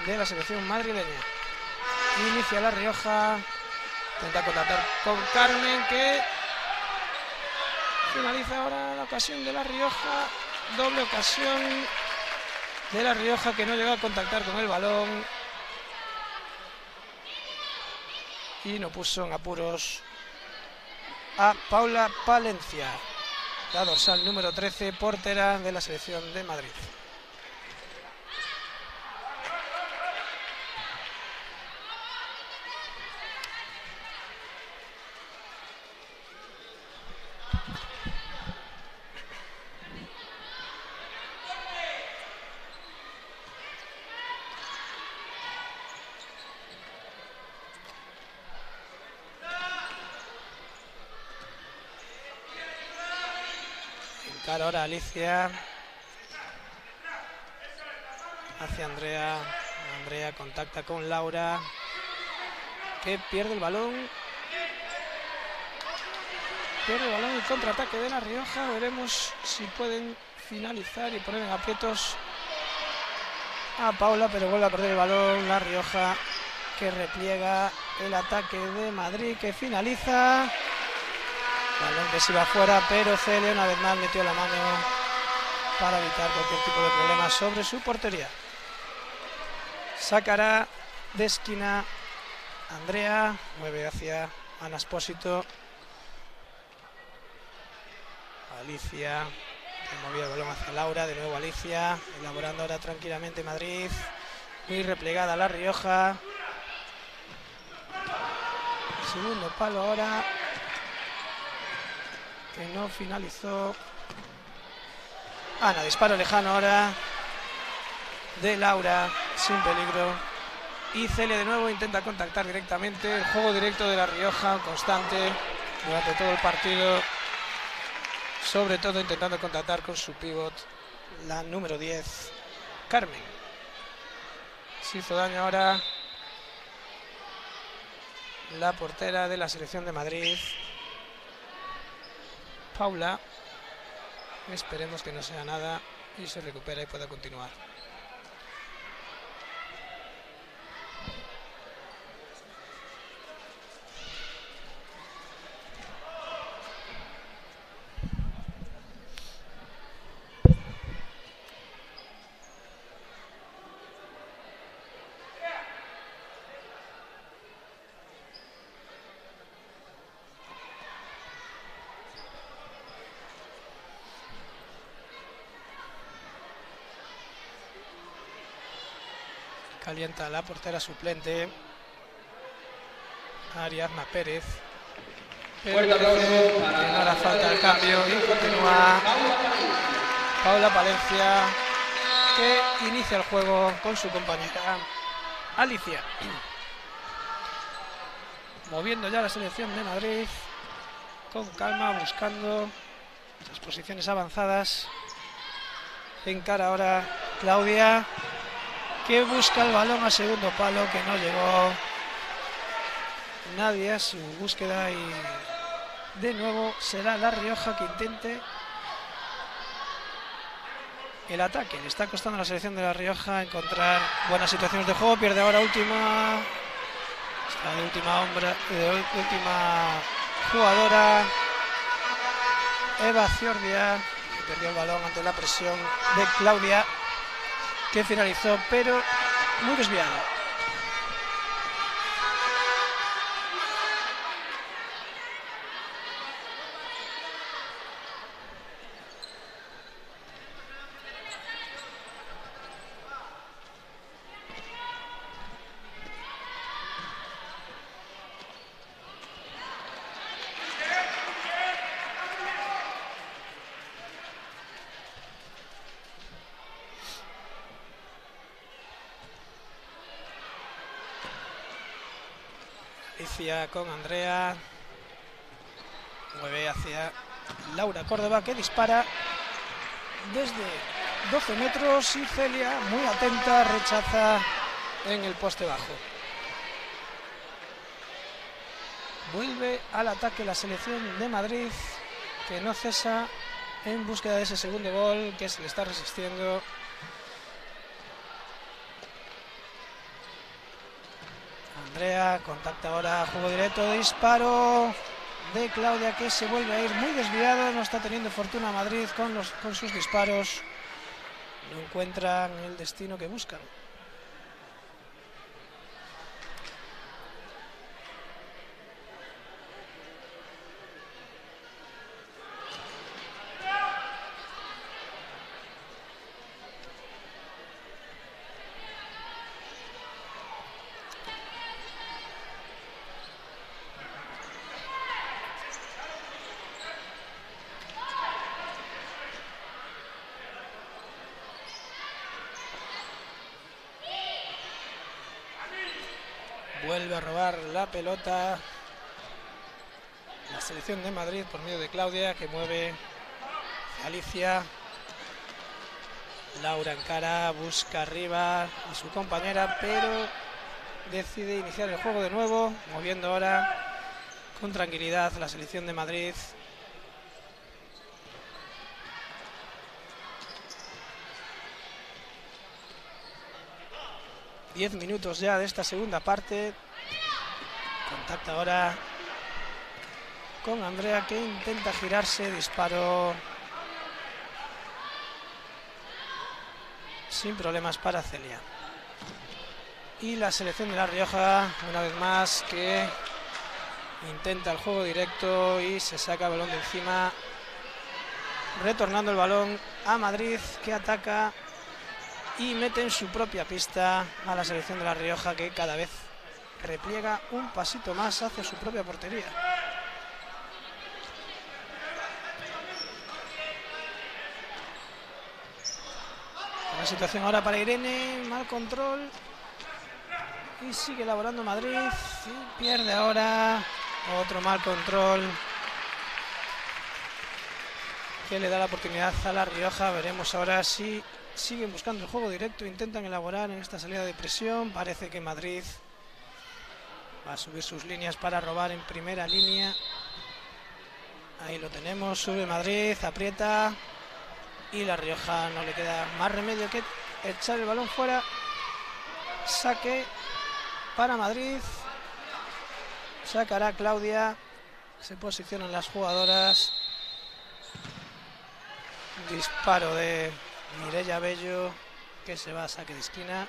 de la selección madrileña. Inicia La Rioja, intenta contactar con Carmen, que finaliza ahora la ocasión de La Rioja. Doble ocasión de La Rioja, que no llegó a contactar con el balón y no puso en apuros a Paula Palencia, la dorsal número 13, portera de la selección de Madrid. Ahora Alicia hacia Andrea. Andrea contacta con Laura, que pierde el balón. Pierde el balón, el contraataque de La Rioja. Veremos si pueden finalizar y poner en aprietos a Paula, pero vuelve a perder el balón La Rioja, que repliega el ataque de Madrid, que finaliza. Balón que se iba afuera, pero Celia una vez más metió la mano para evitar cualquier tipo de problema sobre su portería. Sacará de esquina Andrea, mueve hacia Ana Espósito. Alicia, que movía el balón hacia Laura, de nuevo Alicia, elaborando ahora tranquilamente Madrid. Muy replegada La Rioja. Segundo palo ahora, que no finalizó. Ana, disparo lejano ahora de Laura, sin peligro. Y Celia de nuevo intenta contactar directamente. El juego directo de La Rioja, constante durante todo el partido. Sobre todo intentando contactar con su pívot, la número 10, Carmen. Se hizo daño ahora la portera de la selección de Madrid, Paula. Esperemos que no sea nada y se recupera y pueda continuar. Calienta la portera suplente, Ariadna Pérez. Pero que no hará falta el cambio y continúa Paula Palencia, que inicia el juego con su compañera Alicia. Moviendo ya la selección de Madrid con calma, buscando las posiciones avanzadas. Encara ahora Claudia, que busca el balón a segundo palo, que no llegó nadie a su búsqueda, y de nuevo será La Rioja que intente el ataque. Le está costando a la selección de La Rioja encontrar buenas situaciones de juego. Pierde ahora última jugadora, Eva Ciordia, que perdió el balón ante la presión de Claudia. que finalizó, pero muy desviado. Con Andrea, mueve hacia Laura Córdoba, que dispara desde 12 metros y Celia, muy atenta, rechaza en el poste bajo. Vuelve al ataque la selección de Madrid, que no cesa en búsqueda de ese segundo gol que se le está resistiendo. Andrea contacta ahora, juego directo, disparo de Claudia, que se vuelve a ir muy desviado. No está teniendo fortuna Madrid con sus disparos, no encuentran el destino que buscan. Vuelve a robar la pelota la selección de Madrid por medio de Claudia, que mueve a Alicia. Laura encara, busca arriba a su compañera, pero decide iniciar el juego de nuevo, moviendo ahora con tranquilidad la selección de Madrid. ...10 minutos ya de esta segunda parte. Contacta ahora con Andrea, que intenta girarse, disparo sin problemas para Celia. Y la selección de La Rioja, una vez más, que intenta el juego directo y se saca el balón de encima, retornando el balón a Madrid, que ataca y mete en su propia pista a la selección de La Rioja, que cada vez repliega un pasito más hacia su propia portería. La situación ahora para Irene, mal control, y sigue elaborando Madrid, y pierde ahora otro mal control que le da la oportunidad a La Rioja. Veremos ahora si siguen buscando el juego directo, intentan elaborar en esta salida de presión. Parece que Madrid va a subir sus líneas para robar en primera línea. Ahí lo tenemos, sube Madrid, aprieta, y La Rioja no le queda más remedio que echar el balón fuera. Saque para Madrid, sacará Claudia, se posicionan las jugadoras. Disparo de Mireia Bello, que se va a saque de esquina,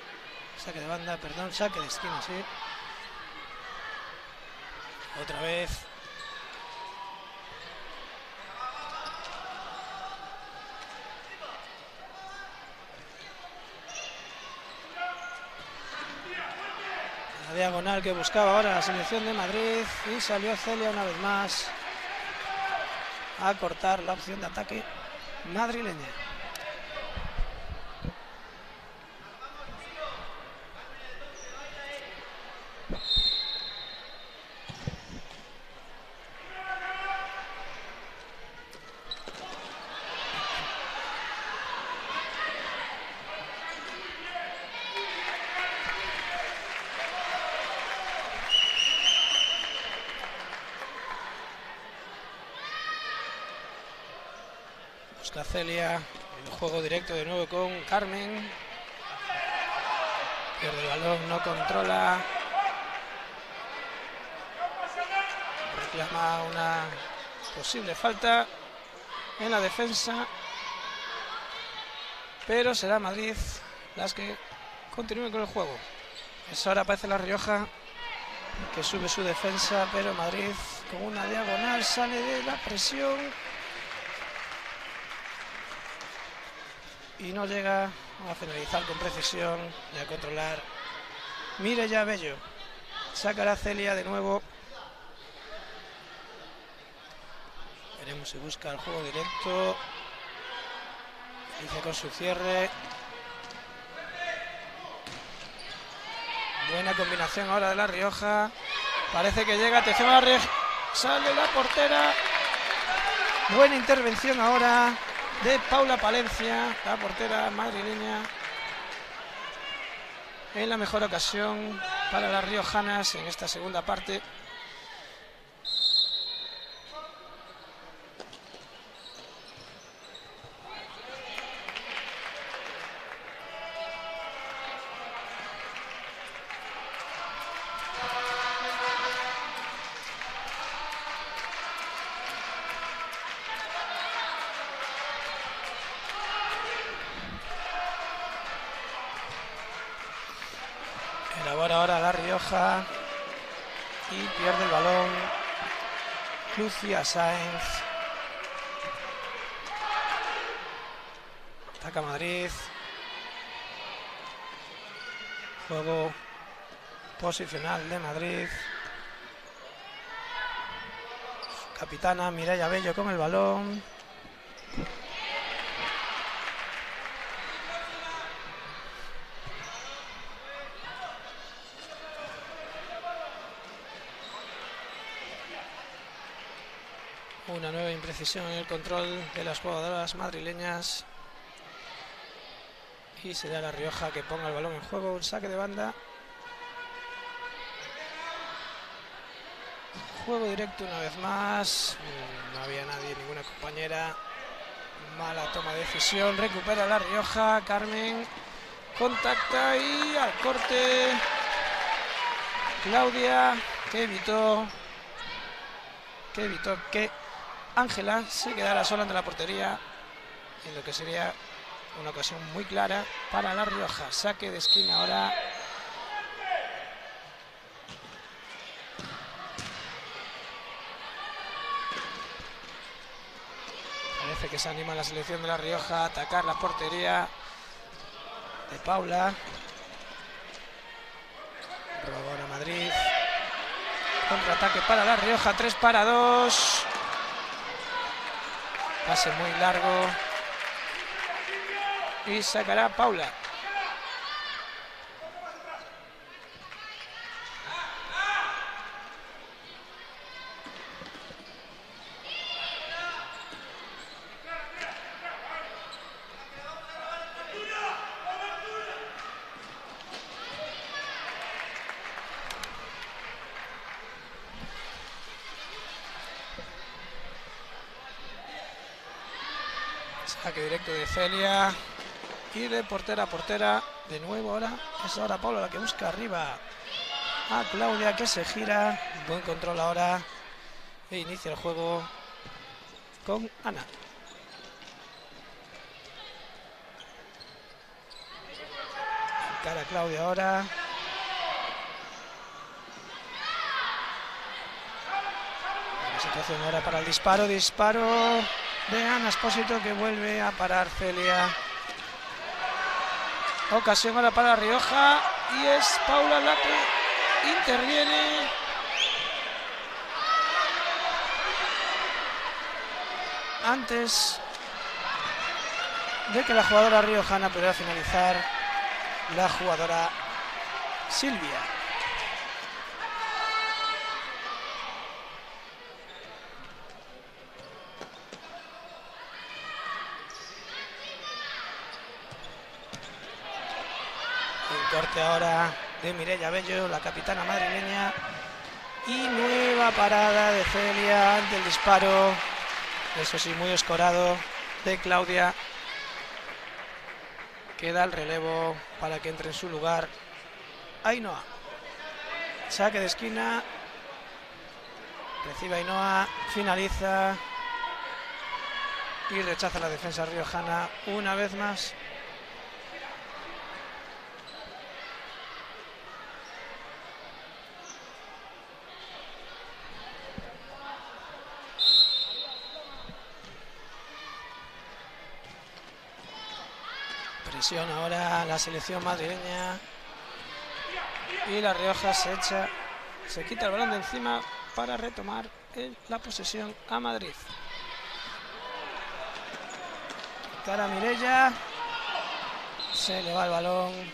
saque de banda, perdón, saque de esquina, sí. Otra vez. La diagonal que buscaba ahora la selección de Madrid, y salió Celia una vez más a cortar la opción de ataque madrileña. Celia, el juego directo de nuevo con Carmen. Pierde el balón, no controla. Reclama una posible falta en la defensa, pero será Madrid las que continúen con el juego. Es ahora aparece La Rioja, que sube su defensa, pero Madrid con una diagonal sale de la presión y no llega a finalizar con precisión y a controlar. Mireia Bello. Sacará Celia de nuevo. Veremos si busca el juego directo. Dice con su cierre. Buena combinación ahora de La Rioja. Parece que llega. Atención a la sale la portera. Buena intervención ahora de Paula Palencia, la portera madrileña, en la mejor ocasión para las riojanas en esta segunda parte. Ahora La Rioja y pierde el balón Lucía Sáenz. Ataca Madrid. Juego posicional de Madrid. Capitana Mireia Bello con el balón. Una nueva imprecisión en el control de las jugadoras madrileñas. Y será La Rioja que ponga el balón en juego. Un saque de banda. Juego directo una vez más. No había nadie, ninguna compañera. Mala toma de decisión. Recupera La Rioja. Carmen contacta y al corte. Claudia que evitó que Ángela se quedara sola ante la portería, en lo que sería una ocasión muy clara para La Rioja. Saque de esquina ahora. Parece que se anima la selección de La Rioja a atacar la portería de Paula. Robo ahora Madrid. Contraataque para La Rioja, 3-2. Pase muy largo. Y sacará Paula. Saque directo de Celia y de portera a portera. De nuevo ahora es ahora Paula la que busca arriba a Claudia, que se gira. Buen control ahora e inicia el juego con Ana. Cara a Claudia ahora. La situación ahora para el disparo. Disparo de Ana Espósito, que vuelve a parar Celia. Ocasión ahora para La Rioja y es Paula la que interviene. Antes de que la jugadora riojana pudiera finalizar, la jugadora Silvia. Corte ahora de Mireia Bello, la capitana madrileña, y nueva parada de Celia ante el disparo, eso sí, muy escorado, de Claudia, que da el relevo para que entre en su lugar Ainhoa. Saque de esquina, recibe Ainhoa, finaliza y rechaza la defensa riojana una vez más. Presión ahora la selección madrileña. Y La Rioja se quita el balón de encima para retomar la posesión a Madrid. Cara Mirella. Se le va el balón.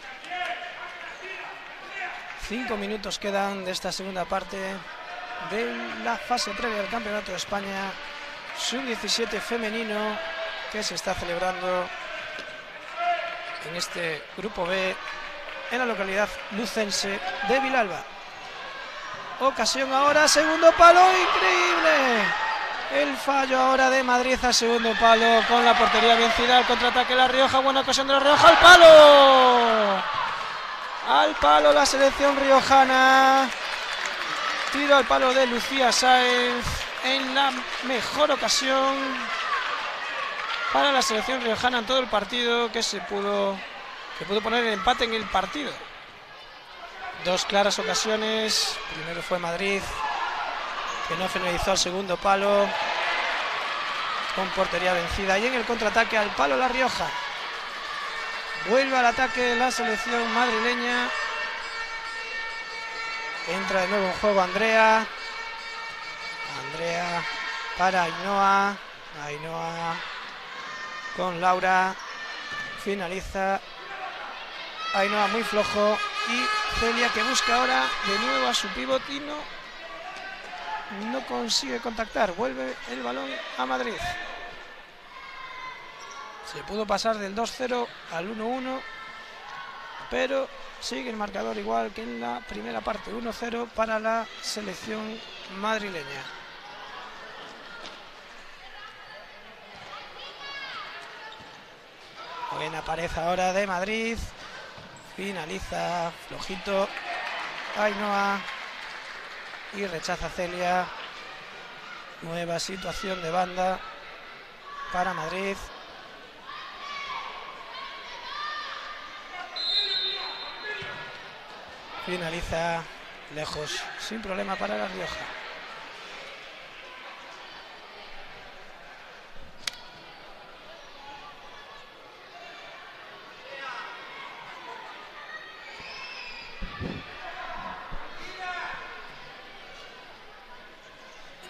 5 minutos quedan de esta segunda parte de la fase previa del Campeonato de España Sub-17 femenino, que se está celebrando en este grupo B en la localidad lucense de Vilalba. Ocasión ahora, segundo palo, increíble. El fallo ahora de Madrid al segundo palo con la portería vencida. El contraataque La Rioja, buena ocasión de La Rioja, al palo. Al palo la selección riojana. Tiro al palo de Lucía Sáenz en la mejor ocasión para la selección riojana en todo el partido, que pudo poner el empate en el partido. Dos claras ocasiones. Primero fue Madrid, que no finalizó al segundo palo con portería vencida, y en el contraataque al palo La Rioja. Vuelve al ataque la selección madrileña. Entra de nuevo en juego Andrea para Ainhoa con Laura. Finaliza Ainhoa muy flojo, y Celia, que busca ahora de nuevo a su pívot y no consigue contactar. Vuelve el balón a Madrid. Se pudo pasar del 2-0 al 1-1, pero sigue el marcador igual que en la primera parte, 1-0 para la selección madrileña. Buena pared ahora de Madrid. Finaliza flojito Ainhoa y rechaza Celia. Nueva situación de banda para Madrid. Finaliza lejos, sin problema para La Rioja.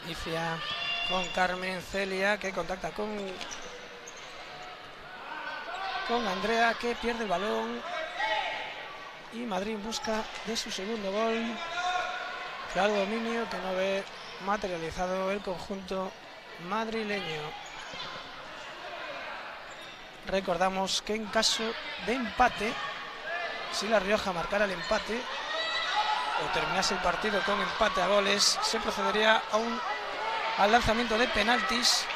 Inicia con Carmen, Celia, que contacta con Andrea, que pierde el balón. Y Madrid busca de su segundo gol. Claro dominio que no ve materializado el conjunto madrileño. Recordamos que en caso de empate, si La Rioja marcara el empate o terminase el partido con empate a goles, se procedería al lanzamiento de penaltis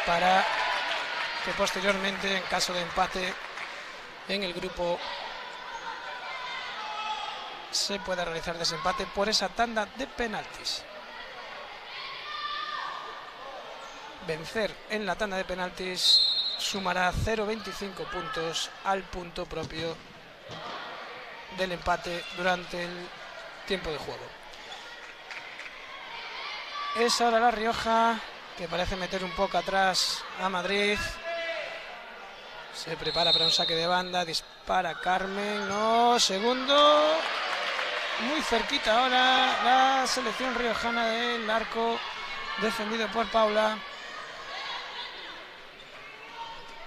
para que posteriormente, en caso de empate en el grupo, se pueda realizar desempate por esa tanda de penaltis. Vencer en la tanda de penaltis sumará 0,25 puntos al punto propio del empate durante el tiempo de juego. Es ahora La Rioja, que parece meter un poco atrás a Madrid. Se prepara para un saque de banda, dispara Carmen, no, segundo. Muy cerquita ahora la selección riojana del arco, defendido por Paula.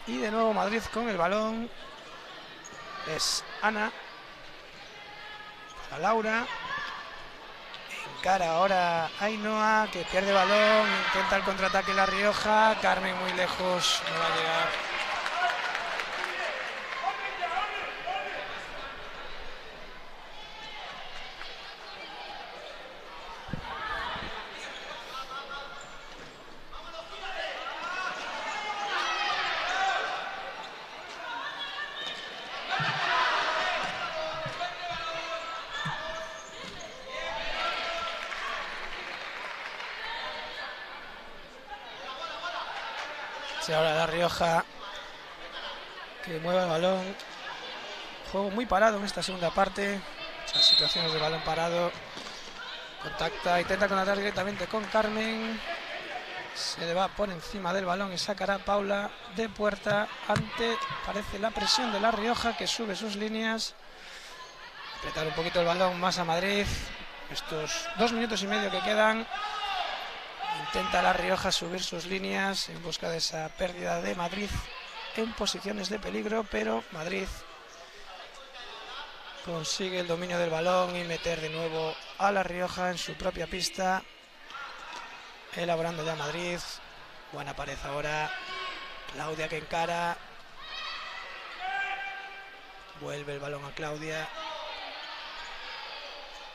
Y de nuevo Madrid con el balón. Es Ana. A Laura. Encara ahora Ainhoa, que pierde balón. Intenta el contraataque La Rioja. Carmen muy lejos, no va a llegar. Sí, ahora La Rioja, que mueve el balón. Juego muy parado en esta segunda parte. Muchas situaciones de balón parado. Contacta, intenta contactar directamente con Carmen. Se le va por encima del balón y sacará Paula de puerta ante, parece, la presión de La Rioja, que sube sus líneas. Apretar un poquito el balón más a Madrid. Estos 2 minutos y medio que quedan. Intenta La Rioja subir sus líneas en busca de esa pérdida de Madrid en posiciones de peligro, pero Madrid consigue el dominio del balón y meter de nuevo a La Rioja en su propia pista. Elaborando ya Madrid. Buena pared ahora. Claudia que encara. Vuelve el balón a Claudia.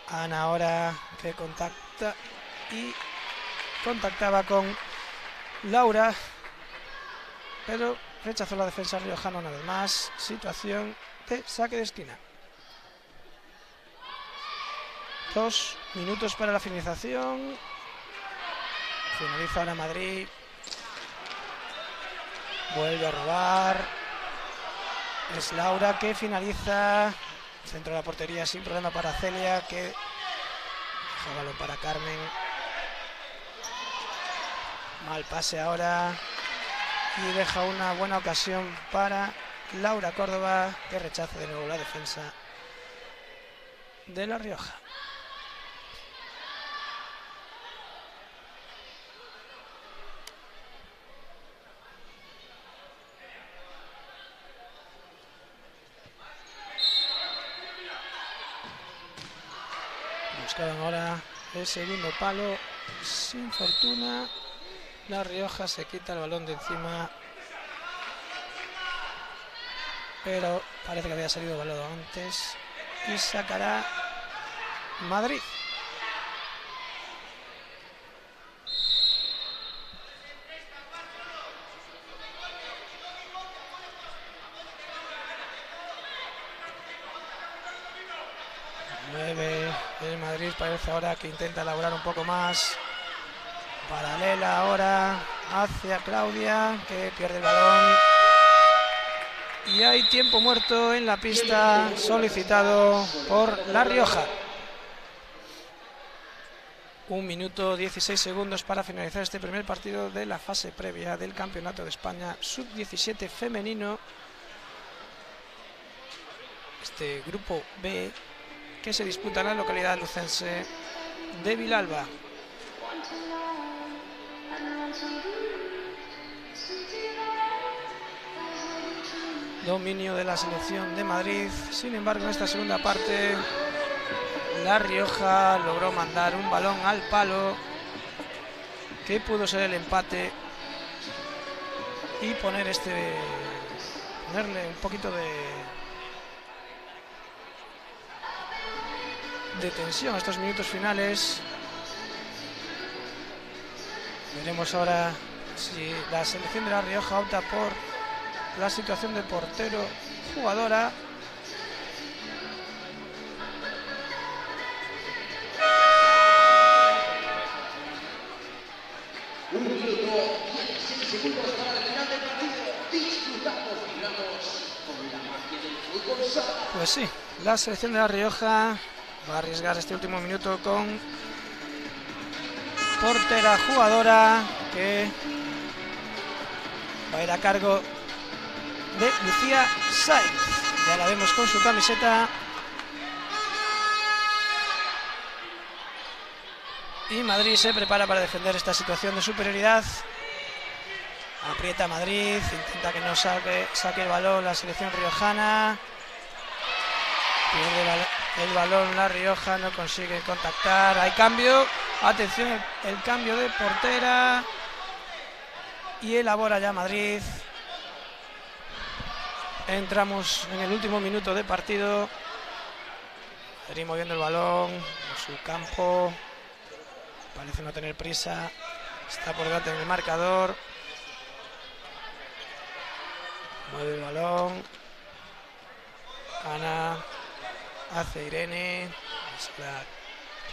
Ana ahora que contacta y contactaba con Laura, pero rechazó la defensa riojana una vez más. Situación de saque de esquina. 2 minutos para la finalización. Finaliza ahora Madrid. Vuelve a robar. Es Laura que finaliza. Centro de la portería sin problema para Celia, que deja el balón para Carmen. Mal pase ahora. Y deja una buena ocasión para Laura Córdoba, que rechaza de nuevo la defensa de La Rioja. Buscaban ahora el segundo palo, sin fortuna. La Rioja se quita el balón de encima, pero parece que había salido el balón antes y sacará Madrid. El Madrid parece ahora que intenta elaborar un poco más. Paralela ahora hacia Claudia, que pierde el balón. Y hay tiempo muerto en la pista solicitado por La Rioja. 1 minuto 16 segundos para finalizar este primer partido de la fase previa del Campeonato de España Sub-17 femenino. Este grupo B, que se disputa en la localidad lucense de Vilalba. Dominio de la selección de Madrid. Sin embargo, en esta segunda parte, La Rioja logró mandar un balón al palo que pudo ser el empate y ponerle un poquito de tensión a estos minutos finales. Veremos ahora si la selección de La Rioja opta por la situación de portero jugadora. Un minuto 16 segundos para el final del partido. Disfrutamos, vibramos con la magia del fútbol sala. Pues sí, la selección de La Rioja va a arriesgar este último minuto con portera jugadora, que va a ir a cargo de Lucía Sainz. Ya la vemos con su camiseta. Y Madrid se prepara para defender esta situación de superioridad. Aprieta Madrid, intenta que no saque el balón la selección riojana. Pierde el balón La Rioja, no consigue contactar. Hay cambio. Atención, el cambio de portera. Y elabora ya Madrid. Entramos en el último minuto de partido. Madrid moviendo el balón en su campo. Parece no tener prisa. Está por delante en el marcador. Mueve el balón. Ana. Hace Irene. Es la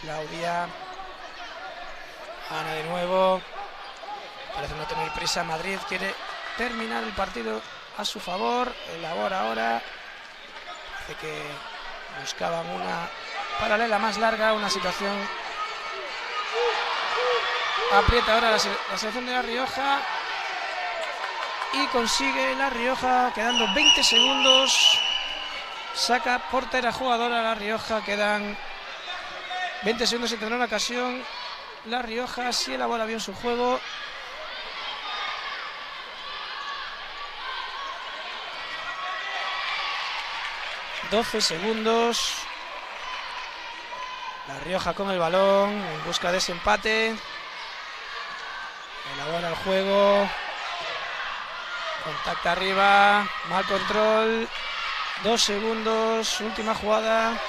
Claudia. Ana de nuevo. Parece no tener prisa. Madrid quiere terminar el partido a su favor. Elabora ahora. Parece que buscaban una paralela más larga. Una situación Aprieta ahora la selección de La Rioja. Y consigue La Rioja, quedando 20 segundos. Saca portera jugadora La Rioja. Quedan 20 segundos y tendrá una ocasión. La Rioja sí elabora bien su juego. ...12 segundos... La Rioja con el balón... en busca de ese empate... elabora el juego... contacta arriba... mal control... 2 segundos... última jugada...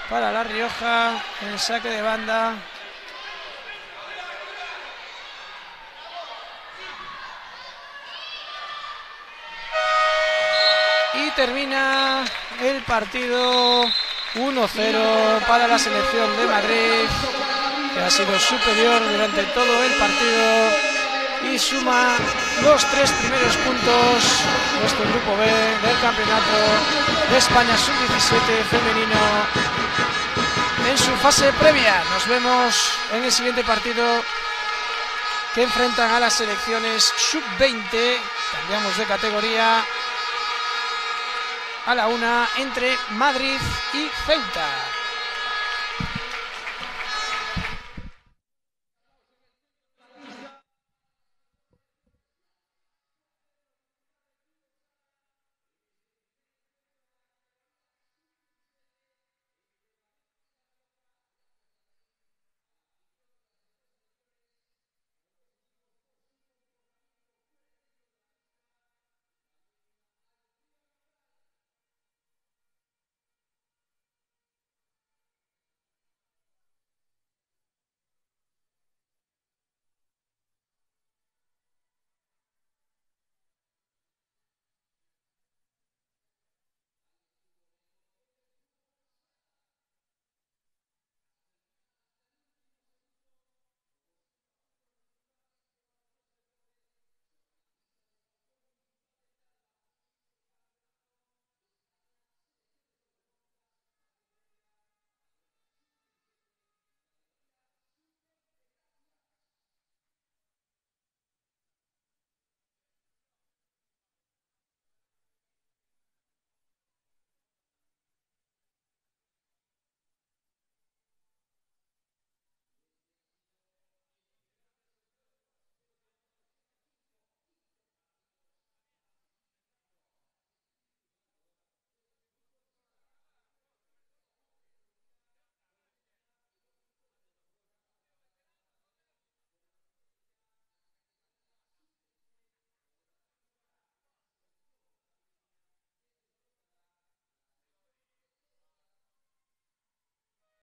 para La Rioja... en el saque de banda... y termina el partido 1-0 para la selección de Madrid, que ha sido superior durante todo el partido y suma los 3 primeros puntos de este grupo B del campeonato de España sub-17 femenino en su fase previa. Nos vemos en el siguiente partido, que enfrentan a las selecciones sub-20. Cambiamos de categoría a la 1 entre Madrid y Ceuta.